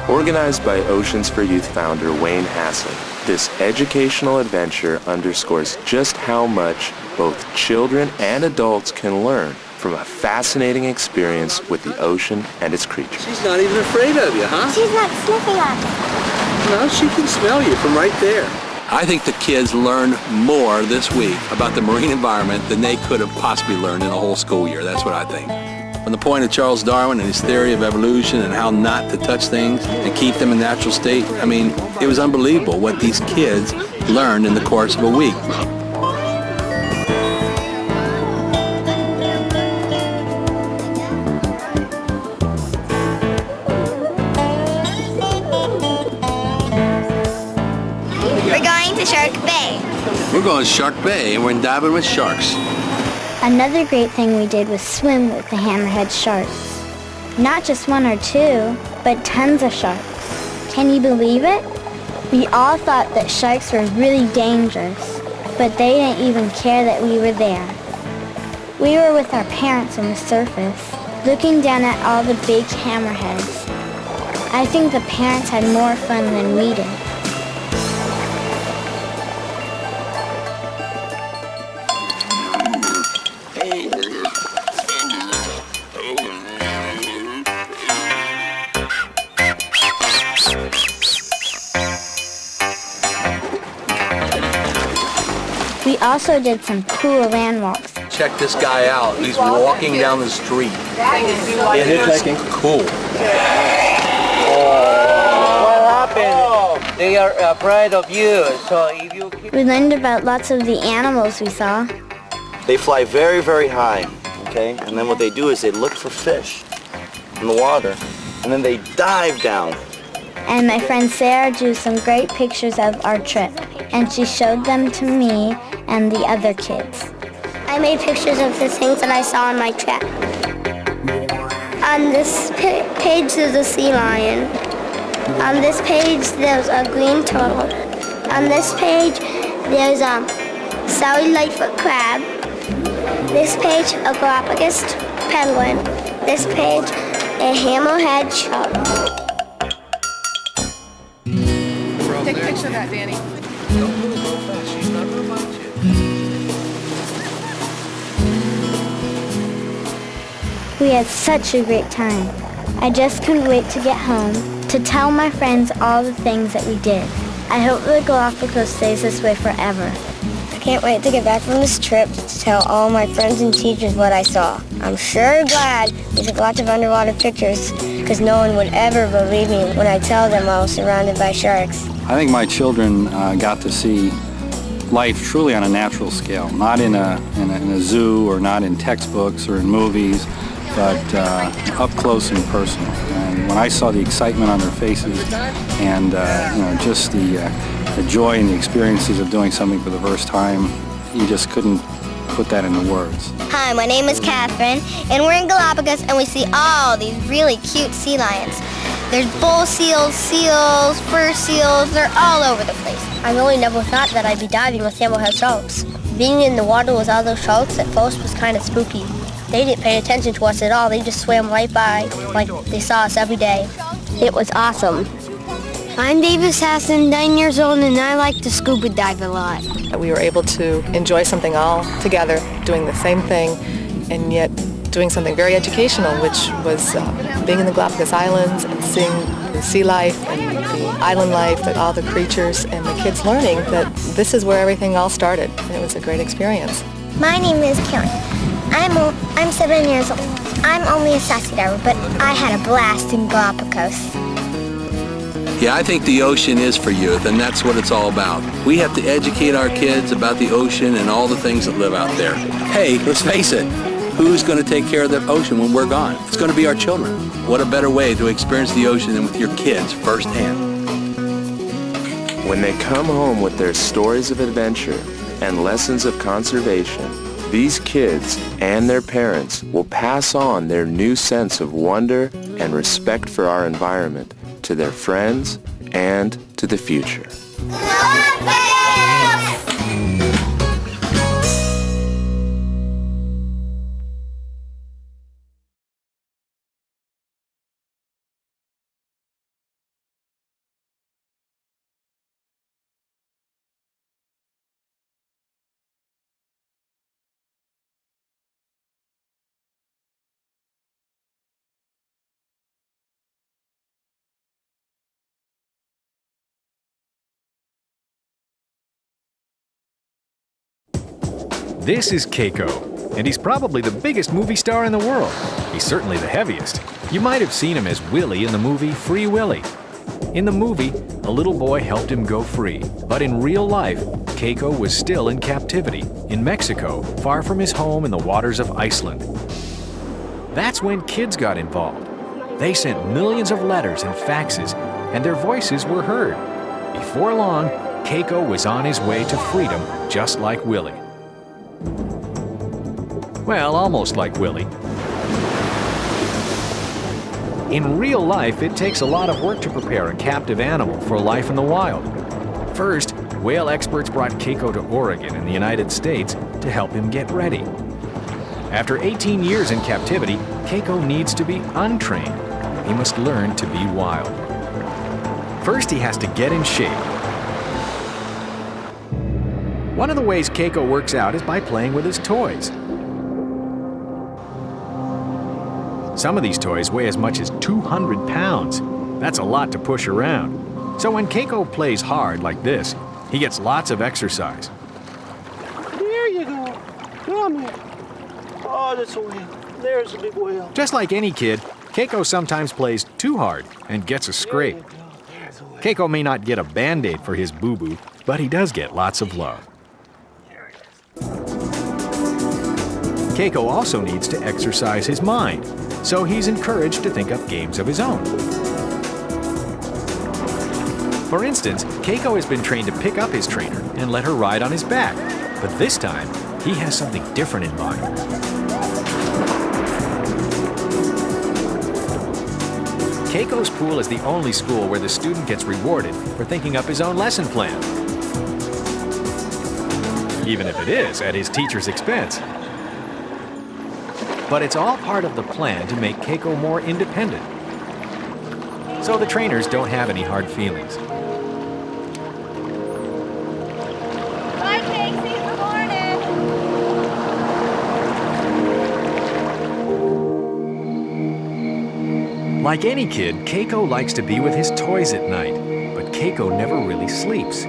[SPEAKER 7] Organized by Oceans for Youth founder Wayne Haslett, this educational adventure underscores just how much both children and adults can learn from a fascinating experience with the ocean and its creatures.
[SPEAKER 8] She's not even afraid of you, huh?
[SPEAKER 6] She's not sniffing at me.
[SPEAKER 8] No, she can smell you from right there.
[SPEAKER 9] I think the kids learned more this week about the marine environment than they could have possibly learned in a whole school year. That's what I think. From the point of Charles Darwin and his theory of evolution and how not to touch things and keep them in natural state, I mean, it was unbelievable what these kids learned in the course of a week.
[SPEAKER 6] We're going to Shark Bay.
[SPEAKER 9] We're going to Shark Bay and we're diving with sharks.
[SPEAKER 6] Another great thing we did was swim with the hammerhead sharks. Not just one or two, but tons of sharks. Can you believe it? We all thought that sharks were really dangerous, but they didn't even care that we were there. We were with our parents on the surface, looking down at all the big hammerheads. I think the parents had more fun than we did. We also did some cool land walks.
[SPEAKER 9] Check this guy out. He's walking down the street. It is cool.
[SPEAKER 10] What happened? They are afraid of you, so if you keep...
[SPEAKER 6] We learned about lots of the animals we saw.
[SPEAKER 10] They fly very, very high, okay? And then what they do is they look for fish in the water, and then they dive down.
[SPEAKER 6] And my friend Sarah drew some great pictures of our trip, and she showed them to me and the other kids. I made pictures of the things that I saw on my trip. On this page there's a sea lion. On this page there's a green turtle. On this page there's a Sally Lightfoot crab. This page a Galapagos penguin. This page a hammerhead shark.
[SPEAKER 11] Take a picture of that, Danny.
[SPEAKER 8] Don't move real fast. She's not going to bite you.
[SPEAKER 6] We had such a great time. I just couldn't wait to get home to tell my friends all the things that we did. I hope the Galapagos stays this way forever. I can't wait to get back from this trip to tell all my friends and teachers what I saw. I'm sure glad we took lots of underwater pictures because no one would ever believe me when I tell them I was surrounded by sharks.
[SPEAKER 12] I think my children got to see life truly on a natural scale, not in a zoo or not in textbooks or in movies, but up close and personal. And when I saw the excitement on their faces and just the joy and the experiences of doing something for the first time, you just couldn't put that into words.
[SPEAKER 6] Hi, my name is Catherine, and we're in Galapagos, and we see all these really cute sea lions. There's bull seals, seals, fur seals, they're all over the place. I really never thought that I'd be diving with hammerhead sharks. Being in the water with all those sharks at first was kind of spooky. They didn't pay attention to us at all. They just swam right by like they saw us every day. It was awesome. I'm Davis Hassan, 9 years old, and I like to scuba dive a lot.
[SPEAKER 11] We were able to enjoy something all together, doing the same thing, and yet doing something very educational, which was being in the Galapagos Islands and seeing the sea life and the island life, and all the creatures, and the kids learning that this is where everything all started. And it was a great experience.
[SPEAKER 6] My name is Karen. I'm 7 years old. I'm only a sassy diver, but I had a blast in Galapagos.
[SPEAKER 9] Yeah, I think the ocean is for youth, and that's what it's all about. We have to educate our kids about the ocean and all the things that live out there. Hey, let's face it, who's going to take care of the ocean when we're gone? It's going to be our children. What a better way to experience the ocean than with your kids firsthand.
[SPEAKER 7] When they come home with their stories of adventure and lessons of conservation, these kids and their parents will pass on their new sense of wonder and respect for our environment to their friends and to the future.
[SPEAKER 3] This is Keiko, and he's probably the biggest movie star in the world. He's certainly the heaviest. You might have seen him as Willie in the movie Free Willy. In the movie, a little boy helped him go free, but in real life, Keiko was still in captivity in Mexico, far from his home in the waters of Iceland. That's when kids got involved. They sent millions of letters and faxes, and their voices were heard. Before long, Keiko was on his way to freedom, just like Willie. Well, almost like Willie. In real life, it takes a lot of work to prepare a captive animal for life in the wild. First, whale experts brought Keiko to Oregon in the United States to help him get ready. After 18 years in captivity, Keiko needs to be untrained. He must learn to be wild. First, he has to get in shape. One of the ways Keiko works out is by playing with his toys. Some of these toys weigh as much as 200 pounds. That's a lot to push around. So when Keiko plays hard like this, he gets lots of exercise.
[SPEAKER 8] There you go. Come here. Oh, that's a whale. There's a big whale.
[SPEAKER 3] Just like any kid, Keiko sometimes plays too hard and gets a scrape. Keiko may not get a Band-Aid for his boo-boo, but he does get lots of love. Keiko also needs to exercise his mind, so he's encouraged to think up games of his own. For instance, Keiko has been trained to pick up his trainer and let her ride on his back, but this time, he has something different in mind. Keiko's pool is the only school where the student gets rewarded for thinking up his own lesson plan, even if it is at his teacher's expense. But it's all part of the plan to make Keiko more independent, so the trainers don't have any hard feelings.
[SPEAKER 6] Bye, Casey. Good morning.
[SPEAKER 3] Like any kid, Keiko likes to be with his toys at night, but Keiko never really sleeps.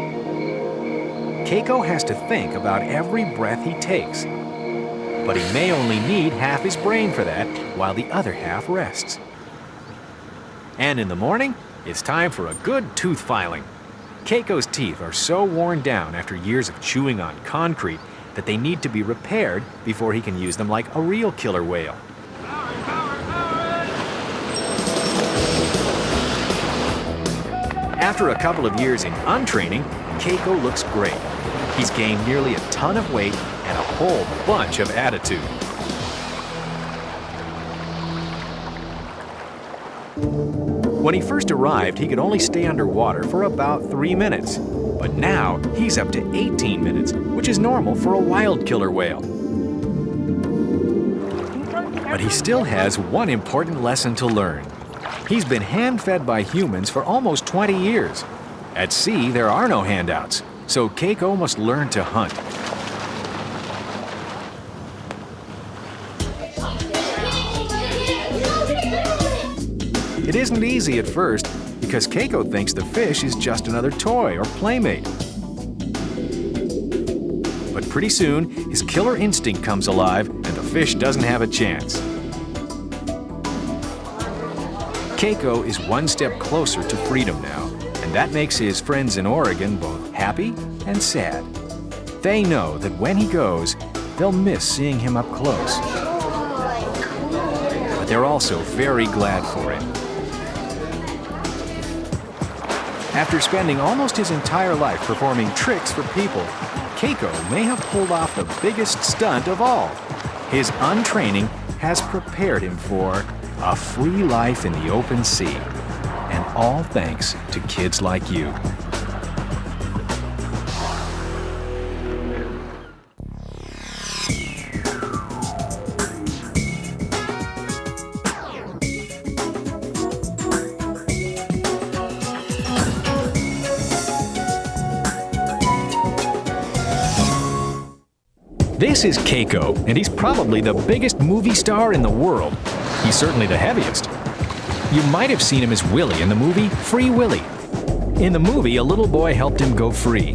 [SPEAKER 3] Keiko has to think about every breath he takes, but he may only need half his brain for that, while the other half rests. And in the morning, it's time for a good tooth filing. Keiko's teeth are so worn down after years of chewing on concrete that they need to be repaired before he can use them like a real killer whale. After a couple of years in untraining, Keiko looks great. He's gained nearly a ton of weight and a whole bunch of attitude. When he first arrived, he could only stay underwater for about 3 minutes. But now, he's up to 18 minutes, which is normal for a wild killer whale. But he still has one important lesson to learn. He's been hand-fed by humans for almost 20 years. At sea, there are no handouts, so Keiko must learn to hunt. It isn't easy at first, because Keiko thinks the fish is just another toy or playmate. But pretty soon, his killer instinct comes alive, and the fish doesn't have a chance. Keiko is one step closer to freedom now, and that makes his friends in Oregon both happy and sad. They know that when he goes, they'll miss seeing him up close. But they're also very glad for it. After spending almost his entire life performing tricks for people, Keiko may have pulled off the biggest stunt of all. His untraining has prepared him for a free life in the open sea, and all thanks to kids like you. This is Keiko, and he's probably the biggest movie star in the world. He's certainly the heaviest. You might have seen him as Willie in the movie Free Willy. In the movie, a little boy helped him go free.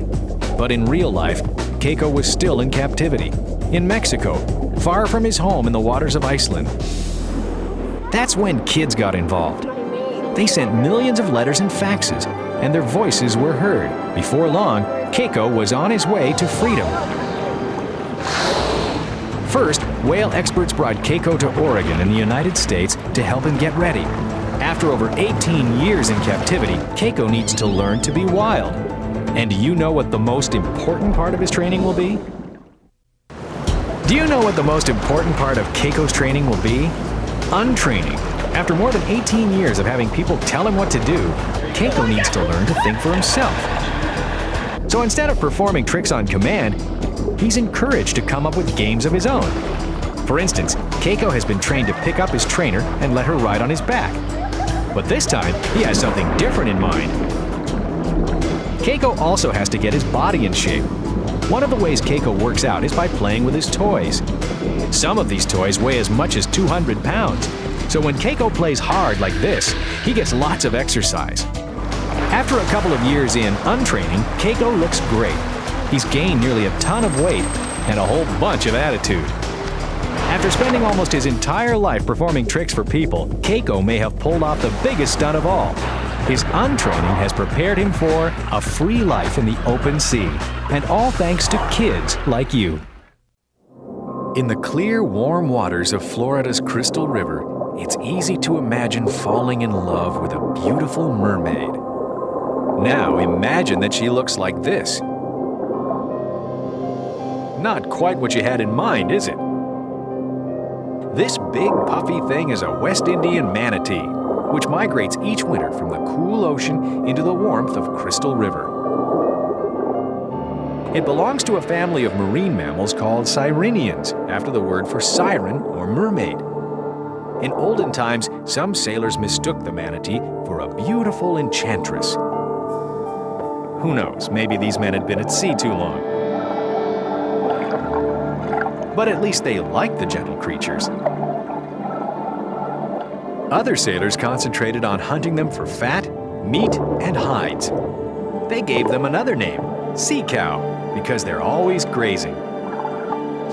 [SPEAKER 3] But in real life, Keiko was still in captivity in Mexico, far from his home in the waters of Iceland. That's when kids got involved. They sent millions of letters and faxes, and their voices were heard. Before long, Keiko was on his way to freedom. First, whale experts brought Keiko to Oregon in the United States to help him get ready. After over 18 years in captivity, Keiko needs to learn to be wild. And do you know what the most important part of his training will be? Do you know what the most important part of Keiko's training will be? Untraining. After more than 18 years of having people tell him what to do, Keiko needs to learn to think for himself. So instead of performing tricks on command, he's encouraged to come up with games of his own. For instance, Keiko has been trained to pick up his trainer and let her ride on his back. But this time, he has something different in mind. Keiko also has to get his body in shape. One of the ways Keiko works out is by playing with his toys. Some of these toys weigh as much as 200 pounds, so when Keiko plays hard like this, he gets lots of exercise. After a couple of years in untraining, Keiko looks great. He's gained nearly a ton of weight and a whole bunch of attitude. After spending almost his entire life performing tricks for people, Keiko may have pulled off the biggest stunt of all. His untraining has prepared him for a free life in the open sea, and all thanks to kids like you. In the clear, warm waters of Florida's Crystal River, it's easy to imagine falling in love with a beautiful mermaid. Now imagine that she looks like this. Not quite what you had in mind, is it? This big puffy thing is a West Indian manatee, which migrates each winter from the cool ocean into the warmth of Crystal River. It belongs to a family of marine mammals called sirenians, after the word for siren or mermaid. In olden times, some sailors mistook the manatee for a beautiful enchantress. Who knows, maybe these men had been at sea too long. But at least they liked the gentle creatures. Other sailors concentrated on hunting them for fat, meat, and hides. They gave them another name, sea cow, because they're always grazing.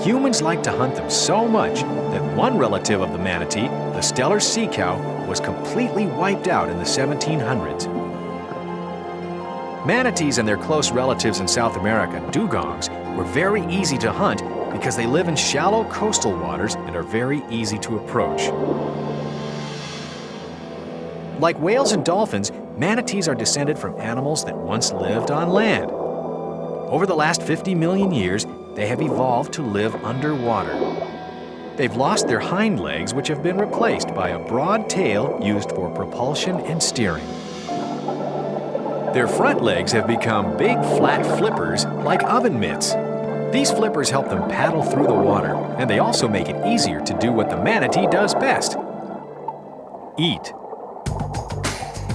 [SPEAKER 3] Humans like to hunt them so much that one relative of the manatee, the Steller sea cow, was completely wiped out in the 1700s. Manatees and their close relatives in South America, dugongs, were very easy to hunt because they live in shallow coastal waters and are very easy to approach. Like whales and dolphins, manatees are descended from animals that once lived on land. Over the last 50 million years, they have evolved to live underwater. They've lost their hind legs, which have been replaced by a broad tail used for propulsion and steering. Their front legs have become big, flat flippers like oven mitts. These flippers help them paddle through the water, and they also make it easier to do what the manatee does best: eat.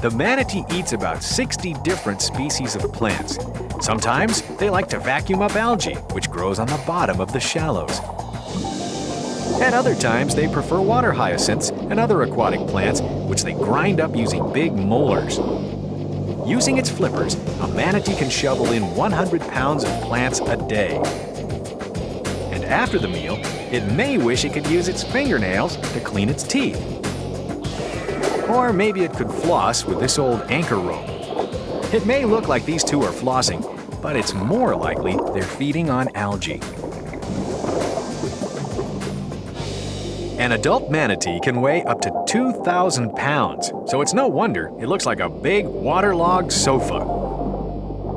[SPEAKER 3] The manatee eats about 60 different species of plants. Sometimes they like to vacuum up algae, which grows on the bottom of the shallows. At other times, they prefer water hyacinths and other aquatic plants, which they grind up using big molars. Using its flippers, a manatee can shovel in 100 pounds of plants a day. And after the meal, it may wish it could use its fingernails to clean its teeth. Or maybe it could floss with this old anchor rope. It may look like these two are flossing, but it's more likely they're feeding on algae. An adult manatee can weigh up to 2,000 pounds, so it's no wonder it looks like a big waterlogged sofa.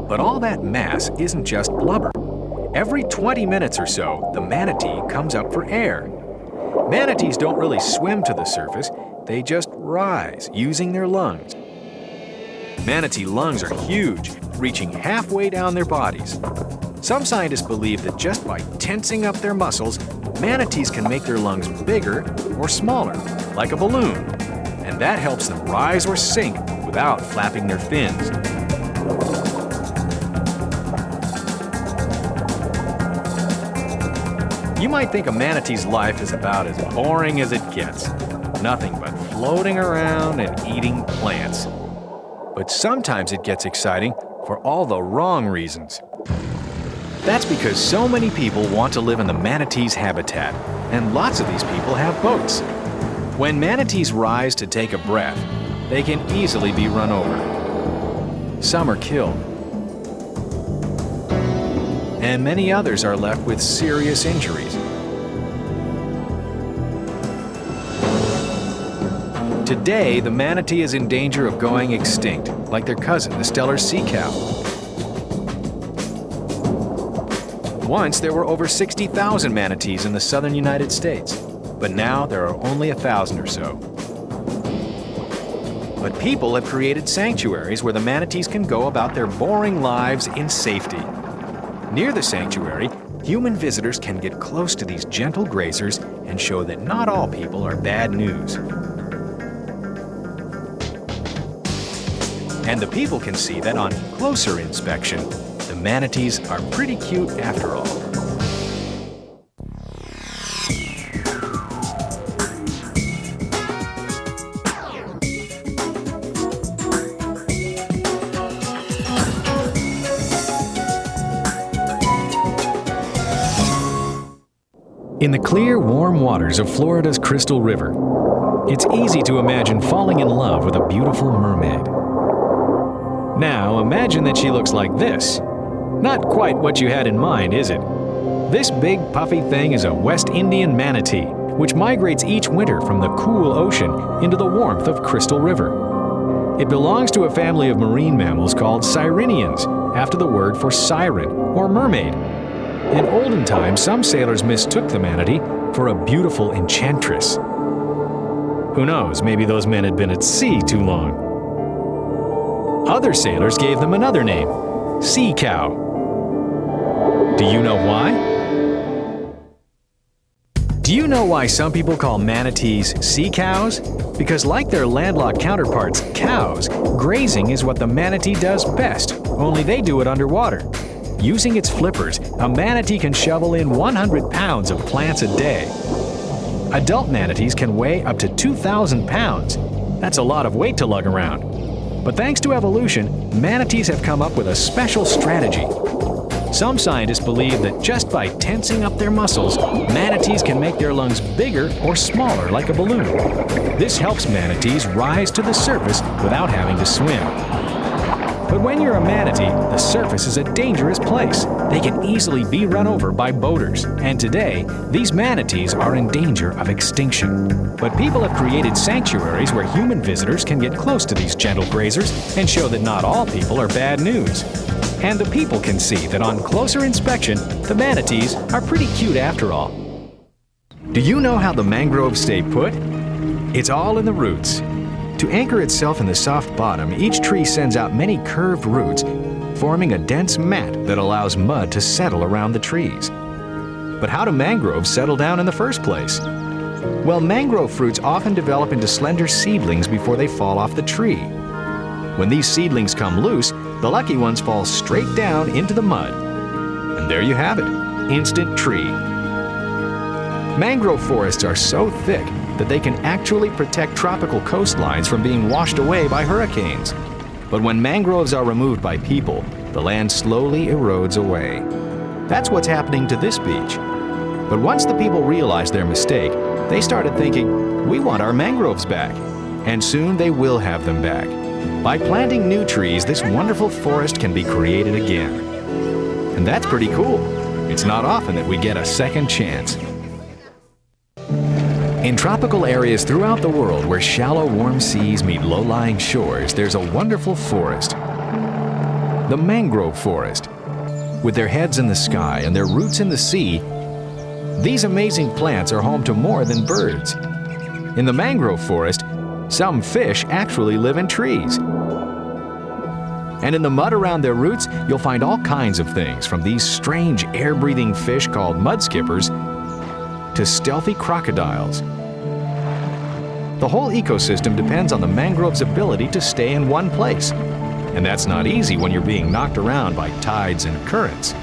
[SPEAKER 3] But all that mass isn't just blubber. Every 20 minutes or so, the manatee comes up for air. Manatees don't really swim to the surface, they just rise using their lungs. Manatee lungs are huge, reaching halfway down their bodies. Some scientists believe that just by tensing up their muscles, manatees can make their lungs bigger or smaller, like a balloon, and that helps them rise or sink without flapping their fins. You might think a manatee's life is about as boring as it gets. Nothing but floating around and eating plants. But sometimes it gets exciting for all the wrong reasons. That's because so many people want to live in the manatees' habitat, and lots of these people have boats. When manatees rise to take a breath, they can easily be run over. Some are killed, and many others are left with serious injuries. Today, the manatee is in danger of going extinct, like their cousin, the Steller sea cow. Once, there were over 60,000 manatees in the southern United States, but now there are only 1,000 or so. But people have created sanctuaries where the manatees can go about their boring lives in safety. Near the sanctuary, human visitors can get close to these gentle grazers and show that not all people are bad news. And the people can see that on closer inspection, the manatees are pretty cute after all. In the clear, warm waters of Florida's Crystal River, it's easy to imagine falling in love with a beautiful mermaid. Now, imagine that she looks like this. Not quite what you had in mind, is it? This big, puffy thing is a West Indian manatee, which migrates each winter from the cool ocean into the warmth of Crystal River. It belongs to a family of marine mammals called sirenians, after the word for siren, or mermaid. In olden times, some sailors mistook the manatee for a beautiful enchantress. Who knows, maybe those men had been at sea too long. Other sailors gave them another name, sea cow. Do you know why? Do you know why some people call manatees sea cows? Because like their landlocked counterparts, cows, grazing is what the manatee does best, only they do it underwater. Using its flippers, a manatee can shovel in 100 pounds of plants a day. Adult manatees can weigh up to 2,000 pounds. That's a lot of weight to lug around. But thanks to evolution, manatees have come up with a special strategy. Some scientists believe that just by tensing up their muscles, manatees can make their lungs bigger or smaller like a balloon. This helps manatees rise to the surface without having to swim. But when you're a manatee, the surface is a dangerous place. They can easily be run over by boaters. And today, these manatees are in danger of extinction. But people have created sanctuaries where human visitors can get close to these gentle grazers and show that not all people are bad news. And the people can see that on closer inspection, the manatees are pretty cute after all. Do you know how the mangroves stay put? It's all in the roots. To anchor itself in the soft bottom, each tree sends out many curved roots, forming a dense mat that allows mud to settle around the trees. But how do mangroves settle down in the first place? Well, mangrove fruits often develop into slender seedlings before they fall off the tree. When these seedlings come loose, the lucky ones fall straight down into the mud. And there you have it, instant tree. Mangrove forests are so thick that they can actually protect tropical coastlines from being washed away by hurricanes. But when mangroves are removed by people, the land slowly erodes away. That's what's happening to this beach. But once the people realized their mistake, they started thinking, we want our mangroves back. And soon they will have them back. By planting new trees, this wonderful forest can be created again. And that's pretty cool. It's not often that we get a second chance. In tropical areas throughout the world where shallow, warm seas meet low-lying shores, there's a wonderful forest. The mangrove forest. With their heads in the sky and their roots in the sea, these amazing plants are home to more than birds. In the mangrove forest, some fish actually live in trees. And in the mud around their roots, you'll find all kinds of things, from these strange air-breathing fish called mudskippers to stealthy crocodiles. The whole ecosystem depends on the mangrove's ability to stay in one place. And that's not easy when you're being knocked around by tides and currents.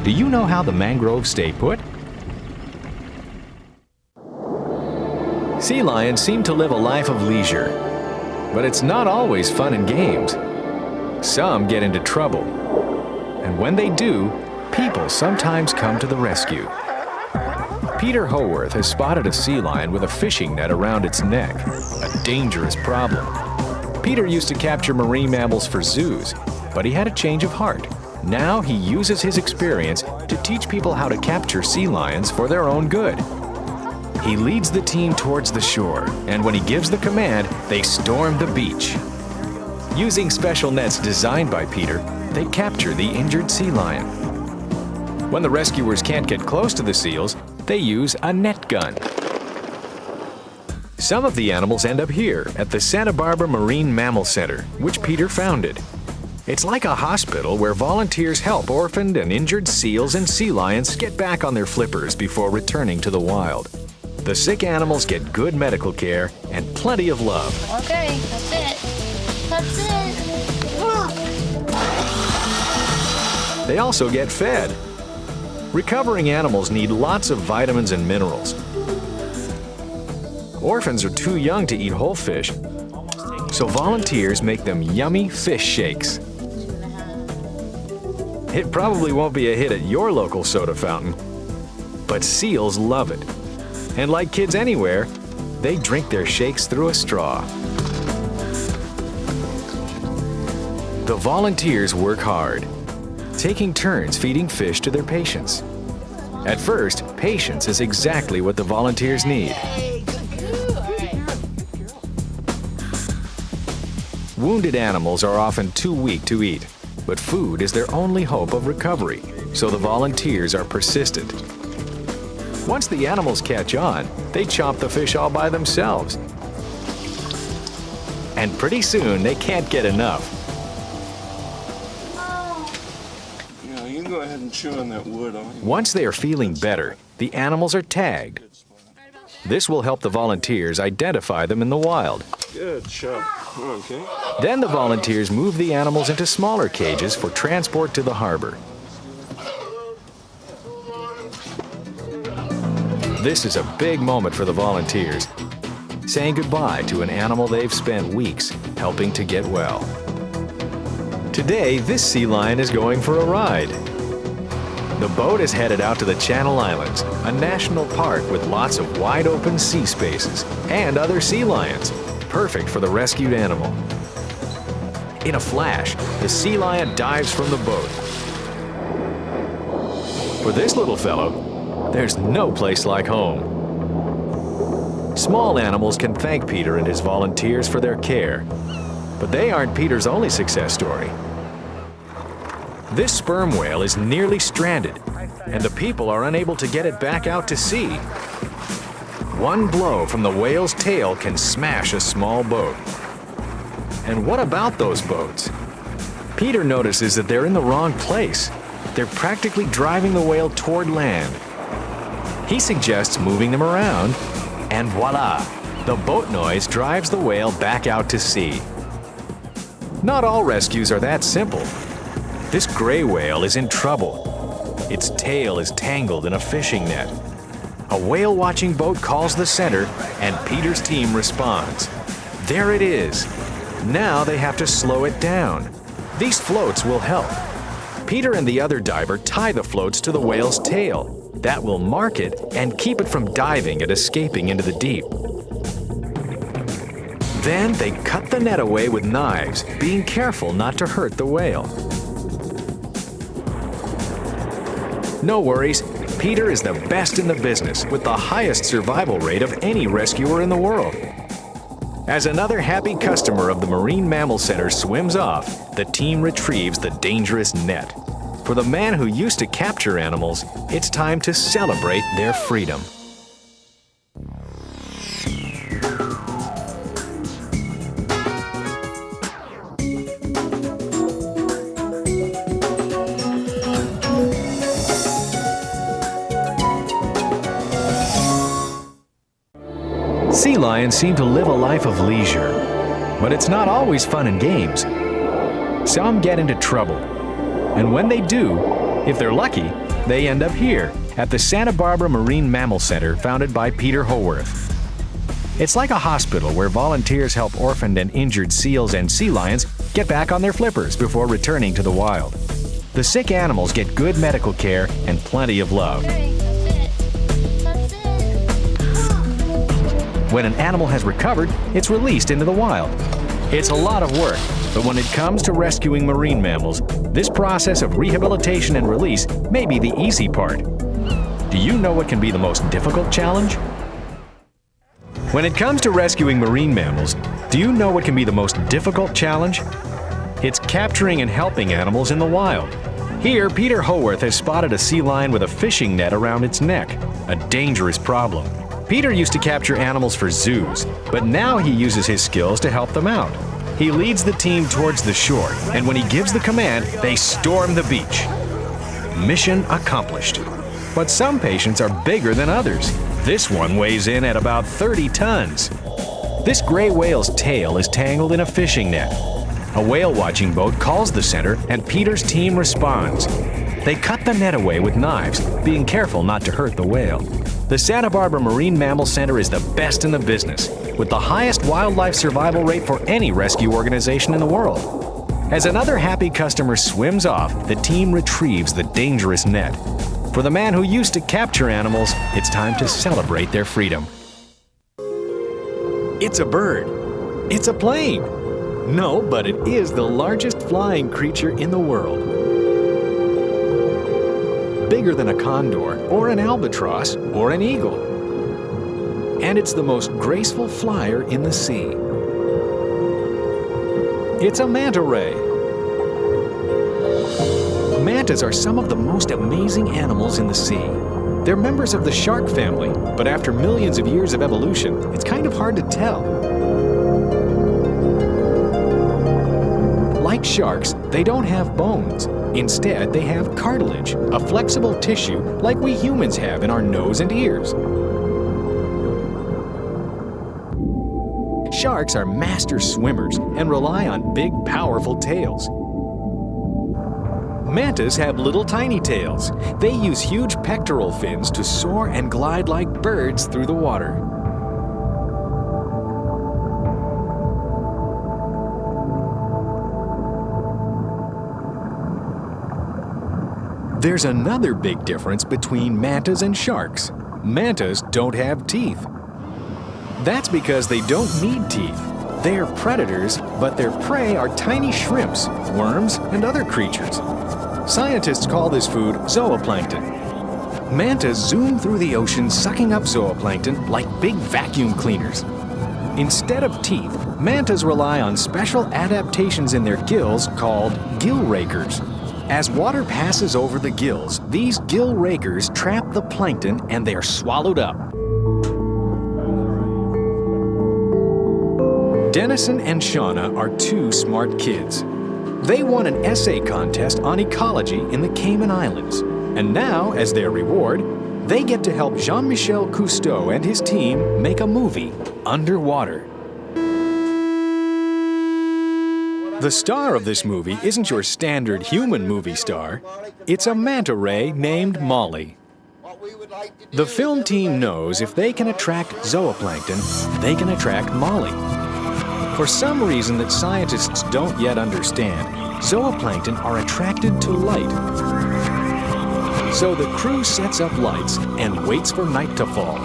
[SPEAKER 3] Do you know how the mangroves stay put? Sea lions seem to live a life of leisure, but it's not always fun and games. Some get into trouble, and when they do, people sometimes come to the rescue. Peter Howarth has spotted a sea lion with a fishing net around its neck, a dangerous problem. Peter used to capture marine mammals for zoos, but he had a change of heart. Now he uses his experience to teach people how to capture sea lions for their own good. He leads the team towards the shore, and when he gives the command, they storm the beach. Using special nets designed by Peter, they capture the injured sea lion. When the rescuers can't get close to the seals, they use a net gun. Some of the animals end up here at the Santa Barbara Marine Mammal Center, which Peter founded. It's like a hospital where volunteers help orphaned and injured seals and sea lions get back on their flippers before returning to the wild. The sick animals get good medical care and plenty of love.
[SPEAKER 6] Okay, that's it. That's it.
[SPEAKER 3] They also get fed. Recovering animals need lots of vitamins and minerals. Orphans are too young to eat whole fish, so volunteers make them yummy fish shakes. It probably won't be a hit at your local soda fountain, but seals love it. And like kids anywhere, they drink their shakes through a straw. The volunteers work hard, taking turns feeding fish to their patients. At first, patience is exactly what the volunteers need. Wounded animals are often too weak to eat, but food is their only hope of recovery, so the volunteers are persistent. Once the animals catch on, they chomp the fish all by themselves. And pretty soon, they can't get enough.
[SPEAKER 13] Yeah, you can go ahead and chew on that wood.
[SPEAKER 3] Once they are feeling better, the animals are tagged. This will help the volunteers identify them in the wild.
[SPEAKER 13] Good job. Okay.
[SPEAKER 3] Then the volunteers move the animals into smaller cages for transport to the harbor. This is a big moment for the volunteers, saying goodbye to an animal they've spent weeks helping to get well. Today, this sea lion is going for a ride. The boat is headed out to the Channel Islands, a national park with lots of wide-open sea spaces and other sea lions, perfect for the rescued animal. In a flash, the sea lion dives from the boat. For this little fellow, there's no place like home. Small animals can thank Peter and his volunteers for their care, but they aren't Peter's only success story. This sperm whale is nearly stranded, and the people are unable to get it back out to sea. One blow from the whale's tail can smash a small boat. And what about those boats? Peter notices that they're in the wrong place. They're practically driving the whale toward land. He suggests moving them around, and voila! The boat noise drives the whale back out to sea. Not all rescues are that simple. This gray whale is in trouble. Its tail is tangled in a fishing net. A whale-watching boat calls the center, and Peter's team responds. There it is. Now they have to slow it down. These floats will help. Peter and the other diver tie the floats to the whale's tail. That will mark it and keep it from diving and escaping into the deep. Then they cut the net away with knives, being careful not to hurt the whale. No worries, Peter is the best in the business with the highest survival rate of any rescuer in the world. As another happy customer of the Marine Mammal Center swims off, the team retrieves the dangerous net. For the man who used to capture animals, it's time to celebrate their freedom. Sea lions seem to live a life of leisure, but it's not always fun and games. Some get into trouble, and when they do, if they're lucky, they end up here at the Santa Barbara Marine Mammal Center founded by Peter Howarth. It's like a hospital where volunteers help orphaned and injured seals and sea lions get back on their flippers before returning to the wild. The sick animals get good medical care and plenty of love. When an animal has recovered, it's released into the wild. It's a lot of work, but when it comes to rescuing marine mammals, this process of rehabilitation and release may be the easy part. Do you know what can be the most difficult challenge? When it comes to rescuing marine mammals, do you know what can be the most difficult challenge? It's capturing and helping animals in the wild. Here, Peter Howarth has spotted a sea lion with a fishing net around its neck, a dangerous problem. Peter used to capture animals for zoos, but now he uses his skills to help them out. He leads the team towards the shore, and when he gives the command, they storm the beach. Mission accomplished. But some patients are bigger than others. This one weighs in at about 30 tons. This gray whale's tail is tangled in a fishing net. A whale watching boat calls the center, and Peter's team responds. They cut the net away with knives, being careful not to hurt the whale. The Santa Barbara Marine Mammal Center is the best in the business, with the highest wildlife survival rate for any rescue organization in the world. As another happy customer swims off, the team retrieves the dangerous net. For the man who used to capture animals, it's time to celebrate their freedom. It's a bird. It's a plane. No, but it is the largest flying creature in the world. Bigger than a condor, or an albatross, or an eagle. And it's the most graceful flyer in the sea. It's a manta ray. Mantas are some of the most amazing animals in the sea. They're members of the shark family, but after millions of years of evolution, it's kind of hard to tell. Like sharks, they don't have bones. Instead, they have cartilage, a flexible tissue like we humans have in our nose and ears. Sharks are master swimmers and rely on big, powerful tails. Mantas have little tiny tails. They use huge pectoral fins to soar and glide like birds through the water. There's another big difference between mantas and sharks. Mantas don't have teeth. That's because they don't need teeth. They're predators, but their prey are tiny shrimps, worms, and other creatures. Scientists call this food zooplankton. Mantas zoom through the ocean sucking up zooplankton like big vacuum cleaners. Instead of teeth, mantas rely on special adaptations in their gills called gill rakers. As water passes over the gills, these gill rakers trap the plankton and they're swallowed up. Dennison and Shauna are two smart kids. They won an essay contest on ecology in the Cayman Islands. And now, as their reward, they get to help Jean-Michel Cousteau and his team make a movie, Underwater. The star of this movie isn't your standard human movie star. It's a manta ray named Molly. The film team knows if they can attract zooplankton, they can attract Molly. For some reason that scientists don't yet understand, zooplankton are attracted to light. So the crew sets up lights and waits for night to fall.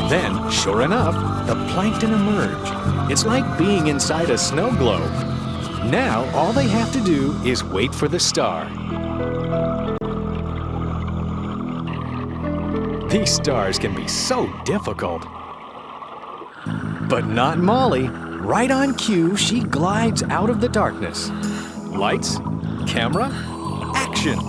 [SPEAKER 3] Then, sure enough, the plankton emerge. It's like being inside a snow globe. Now, all they have to do is wait for the star. These stars can be so difficult. But not Molly. Right on cue, she glides out of the darkness. Lights, camera, action!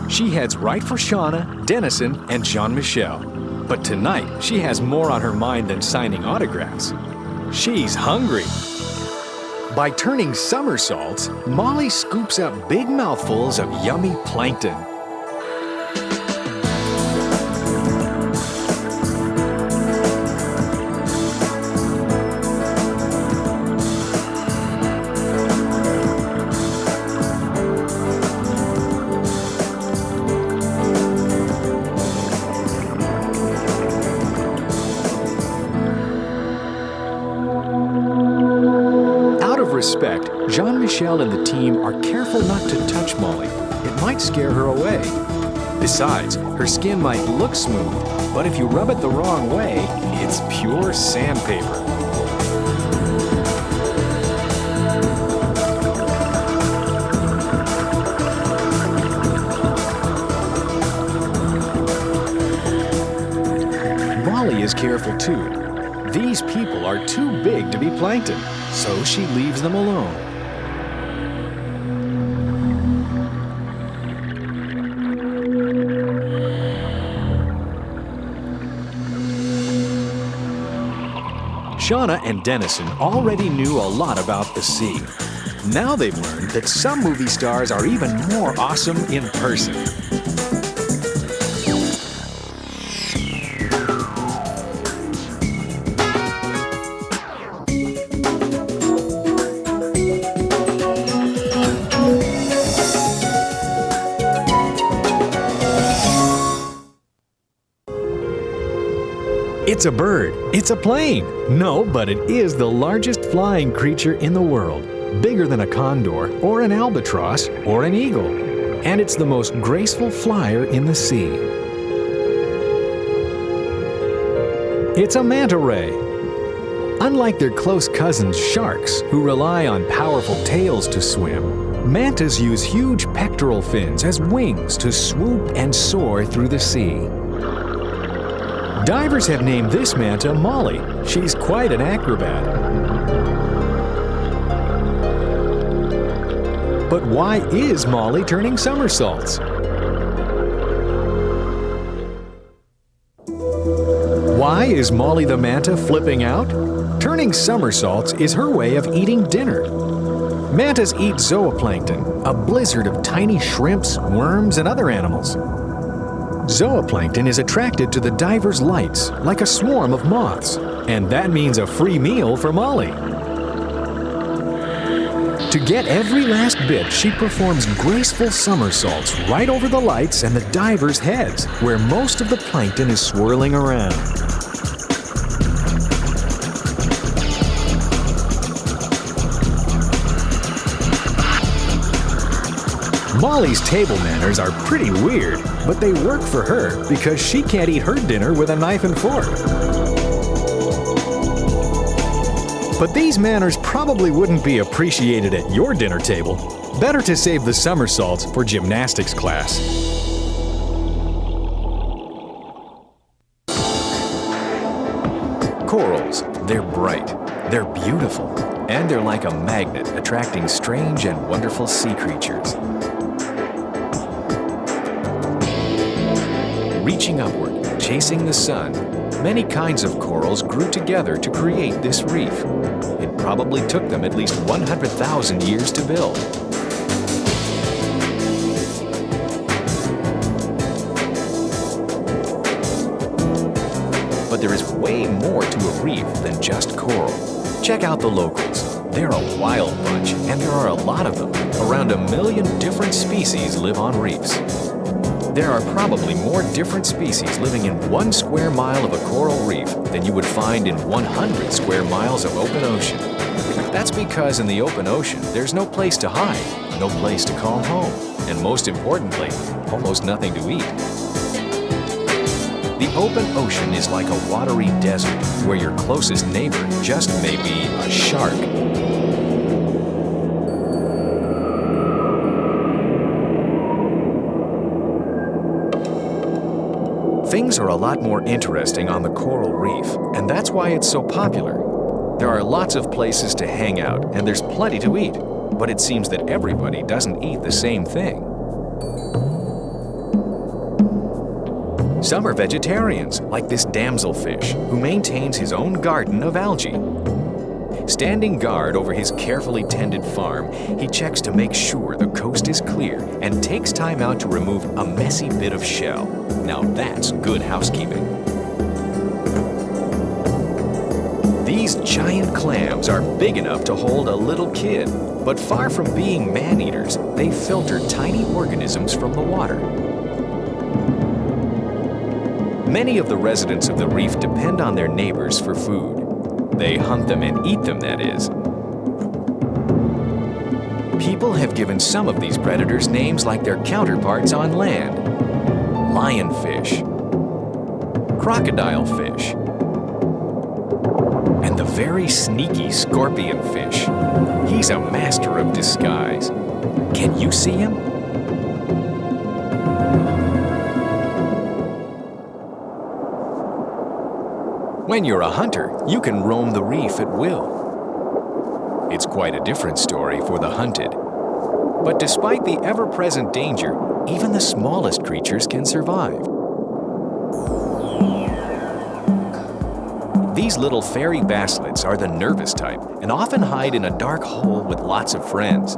[SPEAKER 3] She heads right for Shauna, Dennison, and Jean-Michel. But tonight, she has more on her mind than signing autographs. She's hungry. By turning somersaults, Molly scoops up big mouthfuls of yummy plankton. respect, Jean-Michel and the team are careful not to touch Molly. It might scare her away. Besides, her skin might look smooth, but if you rub it the wrong way, it's pure sandpaper. Molly is careful too. These people are too big to be plankton, so she leaves them alone. Shauna and Dennison already knew a lot about the sea. Now they've learned that some movie stars are even more awesome in person. It's a bird. It's a plane. No, but it is the largest flying creature in the world, bigger than a condor or an albatross or an eagle. And it's the most graceful flyer in the sea. It's a manta ray. Unlike their close cousins, sharks, who rely on powerful tails to swim, mantas use huge pectoral fins as wings to swoop and soar through the sea. Divers have named this manta Molly. She's quite an acrobat. But why is Molly turning somersaults? Why is Molly the manta flipping out? Turning somersaults is her way of eating dinner. Mantas eat zooplankton, a blizzard of tiny shrimps, worms, and other animals. Zooplankton is attracted to the diver's lights like a swarm of moths, and that means a free meal for Molly. To get every last bit, she performs graceful somersaults right over the lights and the divers' heads, where most of the plankton is swirling around. Molly's table manners are pretty weird, but they work for her because she can't eat her dinner with a knife and fork. But these manners probably wouldn't be appreciated at your dinner table. Better to save the somersaults for gymnastics class. Corals, they're bright, they're beautiful, and they're like a magnet attracting strange and wonderful sea creatures. Reaching upward, chasing the sun, many kinds of corals grew together to create this reef. It probably took them at least 100,000 years to build. But there is way more to a reef than just coral. Check out the locals. They're a wild bunch, and there are a lot of them. Around 1 million different species live on reefs. There are probably more different species living in 1 square mile of a coral reef than you would find in 100 square miles of open ocean. That's because in the open ocean, there's no place to hide, no place to call home, and most importantly, almost nothing to eat. The open ocean is like a watery desert where your closest neighbor just may be a shark. Things are a lot more interesting on the coral reef, and that's why it's so popular. There are lots of places to hang out, and there's plenty to eat, but it seems that everybody doesn't eat the same thing. Some are vegetarians, like this damselfish, who maintains his own garden of algae. Standing guard over his carefully tended farm, he checks to make sure the coast is clear and takes time out to remove a messy bit of shell. Now that's good housekeeping. These giant clams are big enough to hold a little kid, but far from being man-eaters, they filter tiny organisms from the water. Many of the residents of the reef depend on their neighbors for food. They hunt them and eat them, that is. People have given some of these predators names like their counterparts on land. Lionfish, crocodile fish, and the very sneaky scorpion fish. He's a master of disguise. Can you see him? When you're a hunter, you can roam the reef at will. It's quite a different story for the hunted. But despite the ever-present danger, even the smallest creatures can survive. These little fairy basslets are the nervous type and often hide in a dark hole with lots of friends.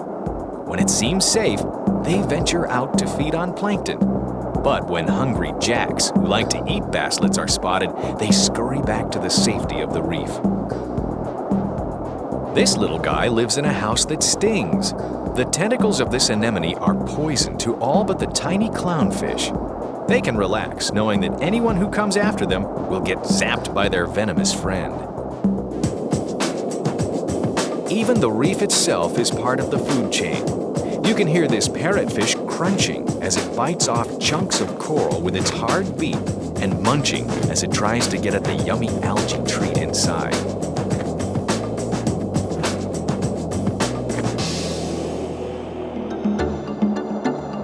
[SPEAKER 3] When it seems safe, they venture out to feed on plankton. But when hungry jacks who like to eat basslets are spotted, they scurry back to the safety of the reef. This little guy lives in a house that stings. The tentacles of this anemone are poison to all but the tiny clownfish. They can relax knowing that anyone who comes after them will get zapped by their venomous friend. Even the reef itself is part of the food chain. You can hear this parrotfish crunching as it bites off chunks of coral with its hard beak and munching as it tries to get at the yummy algae treat inside.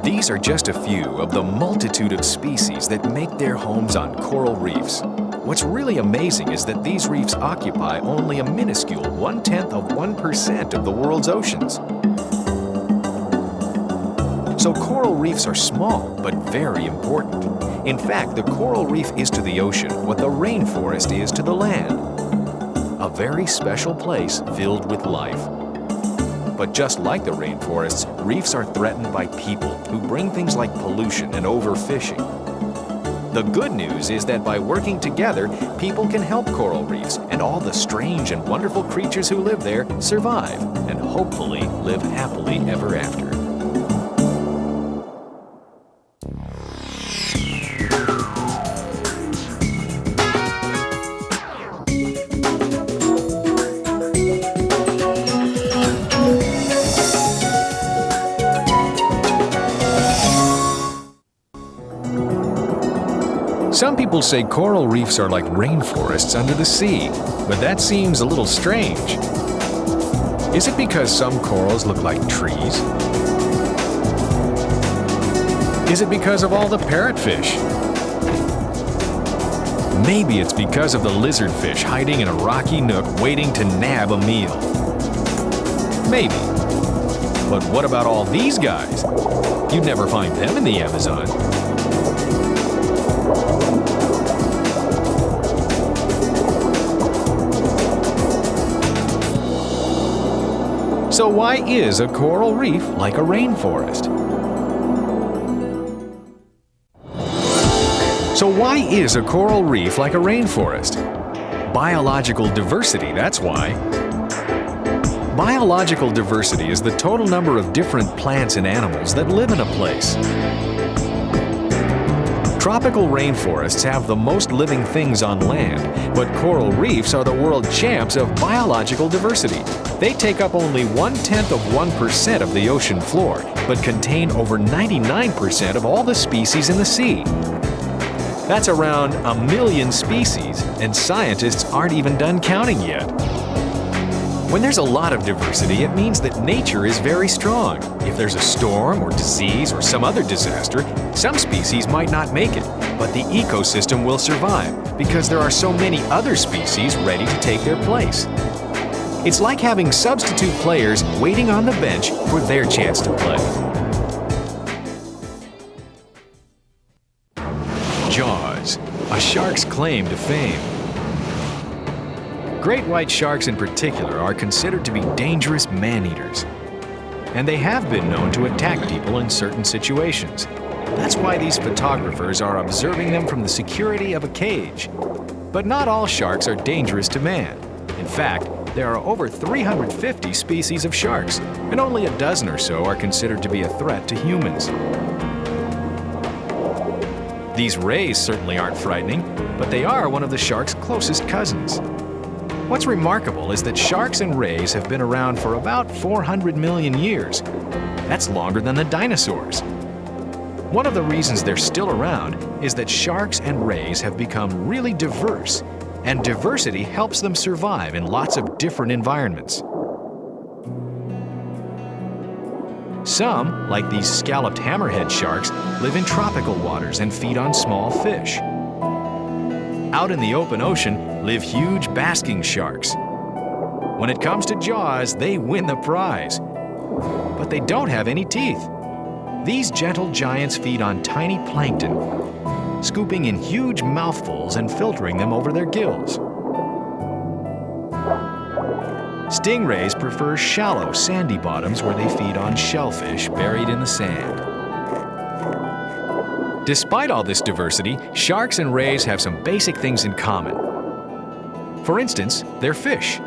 [SPEAKER 3] These are just a few of the multitude of species that make their homes on coral reefs. What's really amazing is that these reefs occupy only a minuscule 0.1% of the world's oceans. So coral reefs are small, but very important. In fact, the coral reef is to the ocean what the rainforest is to the land. A very special place filled with life. But just like the rainforests, reefs are threatened by people who bring things like pollution and overfishing. The good news is that by working together, people can help coral reefs, and all the strange and wonderful creatures who live there survive and hopefully live happily ever after. Some people say coral reefs are like rainforests under the sea, but that seems a little strange. Is it because some corals look like trees? Is it because of all the parrotfish? Maybe it's because of the lizardfish hiding in a rocky nook waiting to nab a meal. Maybe. But what about all these guys? You'd never find them in the Amazon. So why is a coral reef like a rainforest? Biological diversity, that's why. Biological diversity is the total number of different plants and animals that live in a place. Tropical rainforests have the most living things on land, but coral reefs are the world champs of biological diversity. They take up only 0.1% of the ocean floor, but contain over 99% of all the species in the sea. That's around 1 million species, and scientists aren't even done counting yet. When there's a lot of diversity, it means that nature is very strong. If there's a storm or disease or some other disaster, some species might not make it, but the ecosystem will survive because there are so many other species ready to take their place. It's like having substitute players waiting on the bench for their chance to play. Jaws, a shark's claim to fame. Great white sharks in particular are considered to be dangerous man-eaters, and they have been known to attack people in certain situations. That's why these photographers are observing them from the security of a cage. But not all sharks are dangerous to man. In fact, there are over 350 species of sharks, and only a dozen or so are considered to be a threat to humans. These rays certainly aren't frightening, but they are one of the shark's closest cousins. What's remarkable is that sharks and rays have been around for about 400 million years. That's longer than the dinosaurs. One of the reasons they're still around is that sharks and rays have become really diverse, and diversity helps them survive in lots of different environments. Some, like these scalloped hammerhead sharks, live in tropical waters and feed on small fish. Out in the open ocean live huge basking sharks. When it comes to jaws, they win the prize. But they don't have any teeth. These gentle giants feed on tiny plankton, scooping in huge mouthfuls and filtering them over their gills. Stingrays prefer shallow, sandy bottoms where they feed on shellfish buried in the sand. Despite all this diversity, sharks and rays have some basic things in common. For instance, they're fish.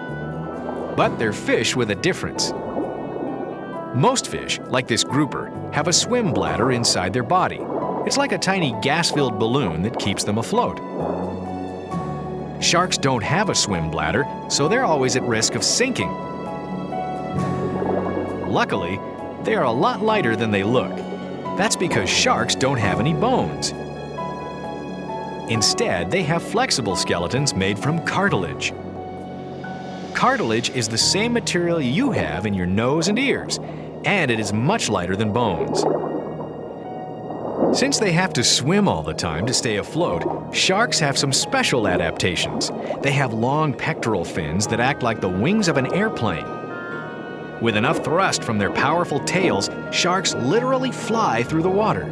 [SPEAKER 3] But they're fish with a difference. Most fish, like this grouper, have a swim bladder inside their body. It's like a tiny gas-filled balloon that keeps them afloat. Sharks don't have a swim bladder, so they're always at risk of sinking. Luckily, they are a lot lighter than they look. That's because sharks don't have any bones. Instead, they have flexible skeletons made from cartilage. Cartilage is the same material you have in your nose and ears, and it is much lighter than bones. Since they have to swim all the time to stay afloat, sharks have some special adaptations. They have long pectoral fins that act like the wings of an airplane. With enough thrust from their powerful tails, sharks literally fly through the water.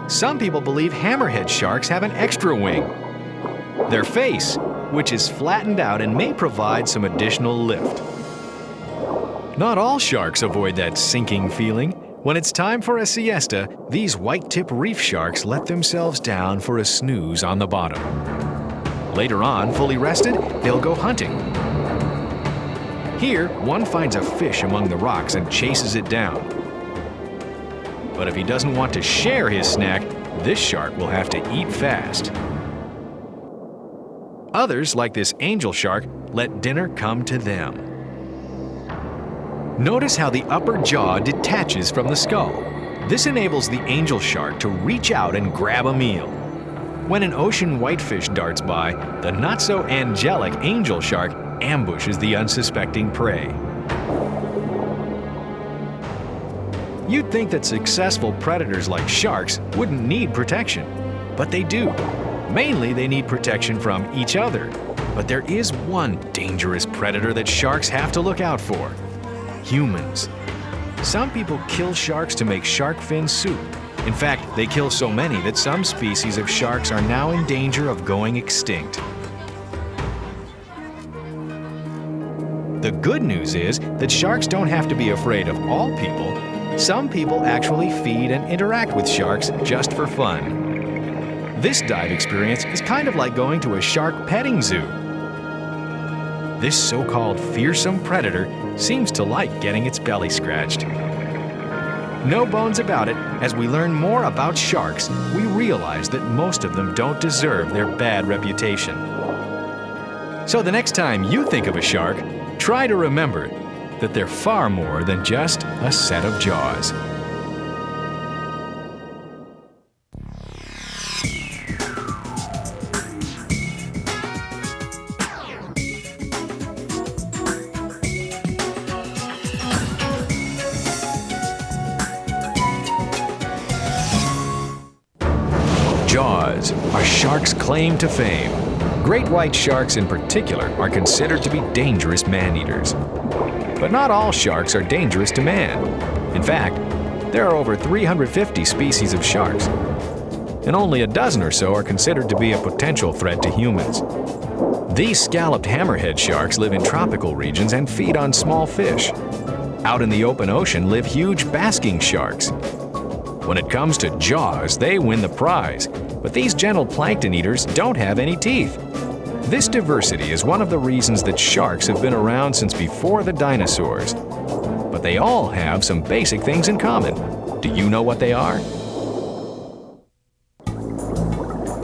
[SPEAKER 3] Some people believe hammerhead sharks have an extra wing. Their face, which is flattened out and may provide some additional lift. Not all sharks avoid that sinking feeling. When it's time for a siesta, these white-tip reef sharks let themselves down for a snooze on the bottom. Later on, fully rested, they'll go hunting. Here, one finds a fish among the rocks and chases it down. But if he doesn't want to share his snack, this shark will have to eat fast. Others, like this angel shark, let dinner come to them. Notice how the upper jaw detaches from the skull. This enables the angel shark to reach out and grab a meal. When an ocean whitefish darts by, the not-so-angelic angel shark ambushes the unsuspecting prey. You'd think that successful predators like sharks wouldn't need protection, but they do. Mainly, they need protection from each other. But there is one dangerous predator that sharks have to look out for: humans. Some people kill sharks to make shark fin soup. In fact, they kill so many that some species of sharks are now in danger of going extinct. The good news is that sharks don't have to be afraid of all people. Some people actually feed and interact with sharks just for fun. This dive experience is kind of like going to a shark petting zoo. This so-called fearsome predator seems to like getting its belly scratched. No bones about it, as we learn more about sharks, we realize that most of them don't deserve their bad reputation. So the next time you think of a shark, try to remember that they're far more than just a set of jaws. Jaws are sharks' claim to fame. Great white sharks in particular are considered to be dangerous man-eaters. But not all sharks are dangerous to man. In fact, there are over 350 species of sharks, and only a dozen or so are considered to be a potential threat to humans. These scalloped hammerhead sharks live in tropical regions and feed on small fish. Out in the open ocean live huge basking sharks. When it comes to jaws, they win the prize, but these gentle plankton eaters don't have any teeth. This diversity is one of the reasons that sharks have been around since before the dinosaurs. But they all have some basic things in common. Do you know what they are?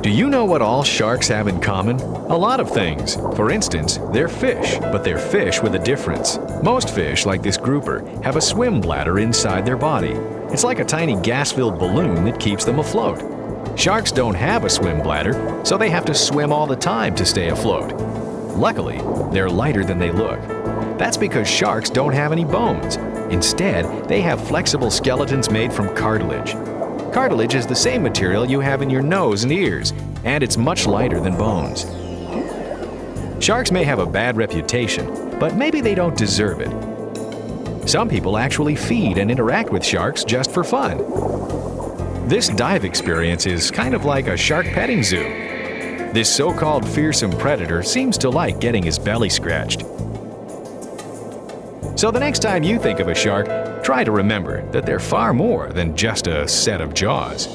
[SPEAKER 3] Do you know what all sharks have in common? A lot of things. For instance, they're fish, but they're fish with a difference. Most fish, like this grouper, have a swim bladder inside their body. It's like a tiny gas-filled balloon that keeps them afloat. Sharks don't have a swim bladder, so they have to swim all the time to stay afloat. Luckily, they're lighter than they look. That's because sharks don't have any bones. Instead, they have flexible skeletons made from cartilage. Cartilage is the same material you have in your nose and ears, and it's much lighter than bones. Sharks may have a bad reputation, but maybe they don't deserve it. Some people actually feed and interact with sharks just for fun. This dive experience is kind of like a shark petting zoo. This so-called fearsome predator seems to like getting his belly scratched. So the next time you think of a shark, try to remember that they're far more than just a set of jaws.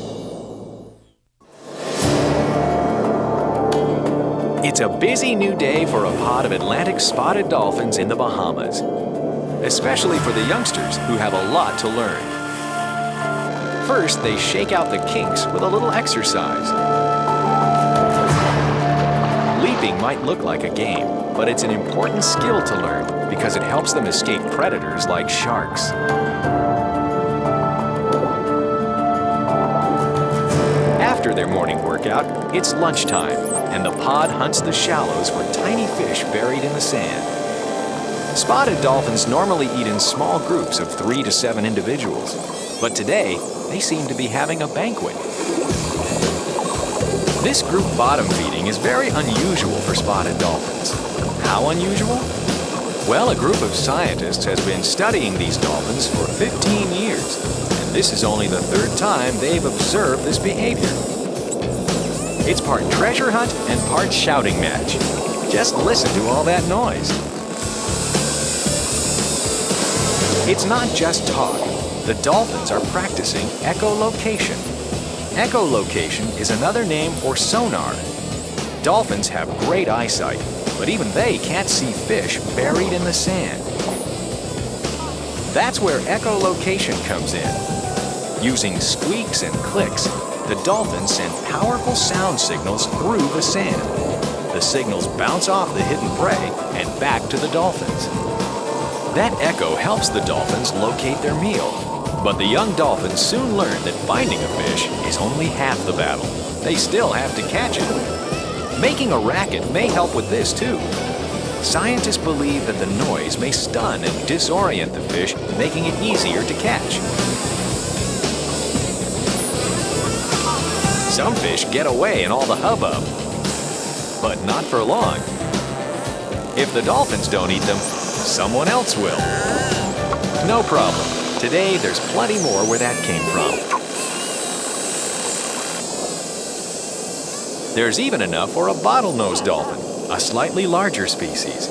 [SPEAKER 3] It's a busy new day for a pod of Atlantic spotted dolphins in the Bahamas, especially for the youngsters who have a lot to learn. First, they shake out the kinks with a little exercise. Leaping might look like a game, but it's an important skill to learn because it helps them escape predators like sharks. After their morning workout, it's lunchtime, and the pod hunts the shallows for tiny fish buried in the sand. Spotted dolphins normally eat in small groups of 3 to 7 individuals, but today they seem to be having a banquet. This group bottom feeding is very unusual for spotted dolphins. How unusual? Well, a group of scientists has been studying these dolphins for 15 years, and this is only the 3rd time they've observed this behavior. It's part treasure hunt and part shouting match. Just listen to all that noise. It's not just talk. The dolphins are practicing echolocation. Echolocation is another name for sonar. Dolphins have great eyesight, but even they can't see fish buried in the sand. That's where echolocation comes in. Using squeaks and clicks, the dolphins send powerful sound signals through the sand. The signals bounce off the hidden prey and back to the dolphins. That echo helps the dolphins locate their meal. But the young dolphins soon learn that finding a fish is only half the battle. They still have to catch it. Making a racket may help with this too. Scientists believe that the noise may stun and disorient the fish, making it easier to catch. Some fish get away in all the hubbub, but not for long. If the dolphins don't eat them, someone else will. No problem. Today, there's plenty more where that came from. There's even enough for a bottlenose dolphin, a slightly larger species.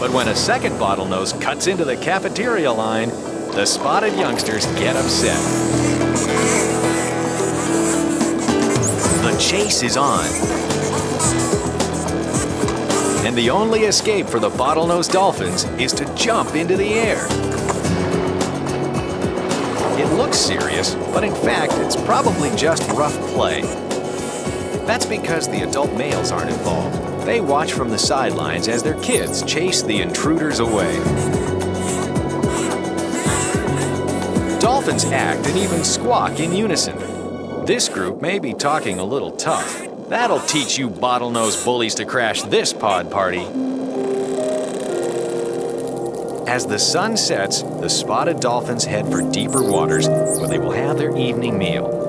[SPEAKER 3] But when a second bottlenose cuts into the cafeteria line, the spotted youngsters get upset. The chase is on. And the only escape for the bottlenose dolphins is to jump into the air. It looks serious, but in fact, it's probably just rough play. That's because the adult males aren't involved. They watch from the sidelines as their kids chase the intruders away. Dolphins act and even squawk in unison. This group may be talking a little tough. That'll teach you bottlenose bullies to crash this pod party. As the sun sets, the spotted dolphins head for deeper waters where they will have their evening meal.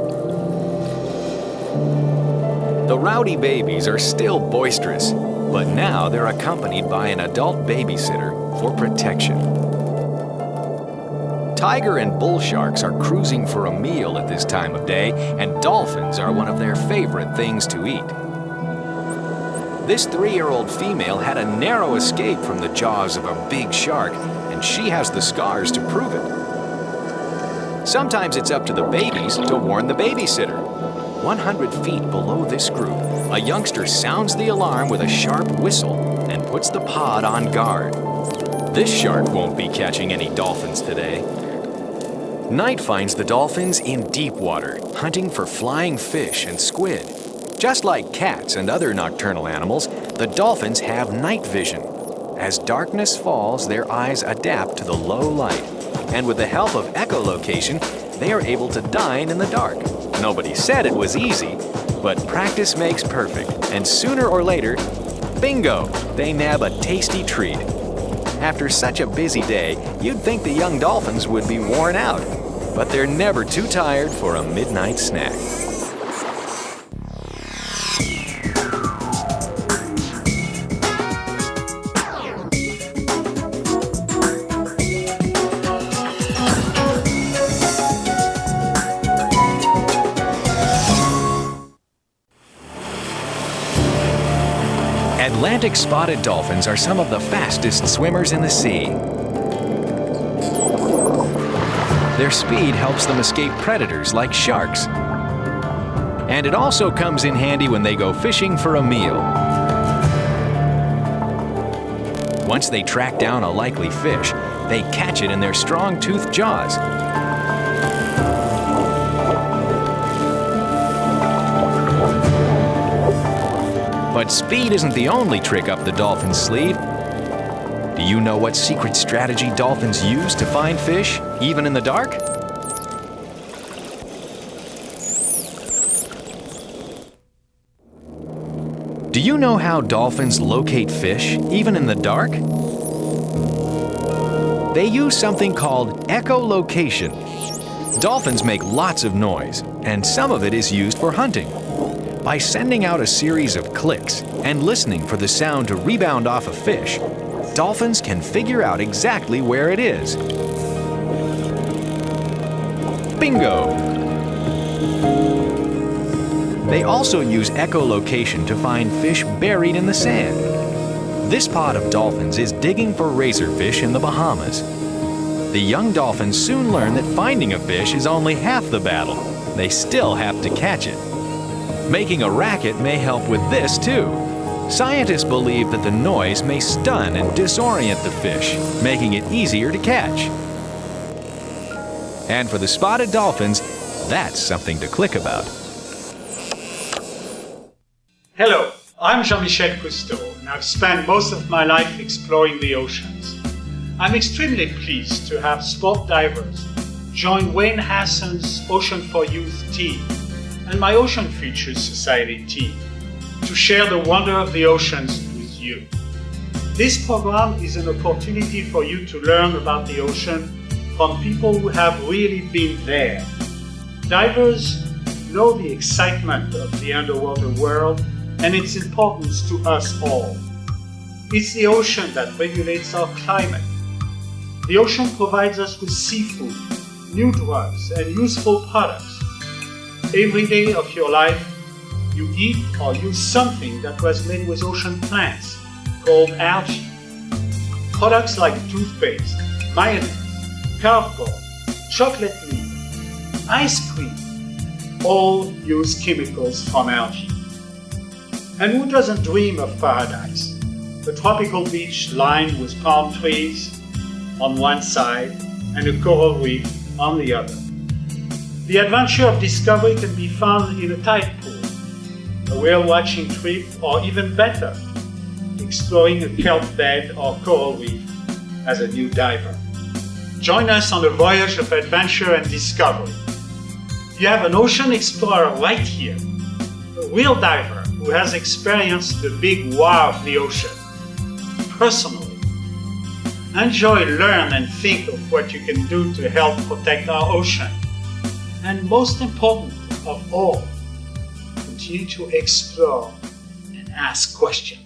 [SPEAKER 3] The rowdy babies are still boisterous, but now they're accompanied by an adult babysitter for protection. Tiger and bull sharks are cruising for a meal at this time of day, and dolphins are one of their favorite things to eat. This 3-year-old female had a narrow escape from the jaws of a big shark, and she has the scars to prove it. Sometimes it's up to the babies to warn the babysitter. 100 feet below this group, a youngster sounds the alarm with a sharp whistle and puts the pod on guard. This shark won't be catching any dolphins today. Night finds the dolphins in deep water, hunting for flying fish and squid. Just like cats and other nocturnal animals, the dolphins have night vision. As darkness falls, their eyes adapt to the low light. And with the help of echolocation, they are able to dine in the dark. Nobody said it was easy, but practice makes perfect. And sooner or later, bingo, they nab a tasty treat. After such a busy day, you'd think the young dolphins would be worn out. But they're never too tired for a midnight snack. Atlantic spotted dolphins are some of the fastest swimmers in the sea. Their speed helps them escape predators like sharks. And it also comes in handy when they go fishing for a meal. Once they track down a likely fish, they catch it in their strong-toothed jaws. But speed isn't the only trick up the dolphin's sleeve. Do you know what secret strategy dolphins use to find fish, even in the dark? Do you know how dolphins locate fish, even in the dark? They use something called echolocation. Dolphins make lots of noise, and some of it is used for hunting. By sending out a series of clicks and listening for the sound to rebound off a fish, dolphins can figure out exactly where it is. Bingo! They also use echolocation to find fish buried in the sand. This pod of dolphins is digging for razorfish in the Bahamas. The young dolphins soon learn that finding a fish is only half the battle. They still have to catch it. Making a racket may help with this too. Scientists believe that the noise may stun and disorient the fish, making it easier to catch. And for the spotted dolphins, that's something to click about.
[SPEAKER 2] Hello, I'm Jean-Michel Cousteau, and I've spent most of my life exploring the oceans. I'm extremely pleased to have sport divers join Wayne Hassan's Ocean for Youth team and my Ocean Futures Society team to share the wonder of the oceans with you. This program is an opportunity for you to learn about the ocean from people who have really been there. Divers know the excitement of the underwater world and its importance to us all. It's the ocean that regulates our climate. The ocean provides us with seafood, new drugs, and useful products. Every day of your life, you eat or use something that was made with ocean plants, called algae. Products like toothpaste, mayonnaise, cardboard, chocolate milk, ice cream, all use chemicals from algae. And who doesn't dream of paradise? A tropical beach lined with palm trees on one side and a coral reef on the other. The adventure of discovery can be found in a tide pool, a whale-watching trip, or even better, exploring a kelp bed or coral reef as a new diver. Join us on a voyage of adventure and discovery. You have an ocean explorer right here, a real diver who has experienced the big wow of the ocean, personally. Enjoy, learn, and think of what you can do to help protect our ocean. And most important of all, continue to explore and ask questions.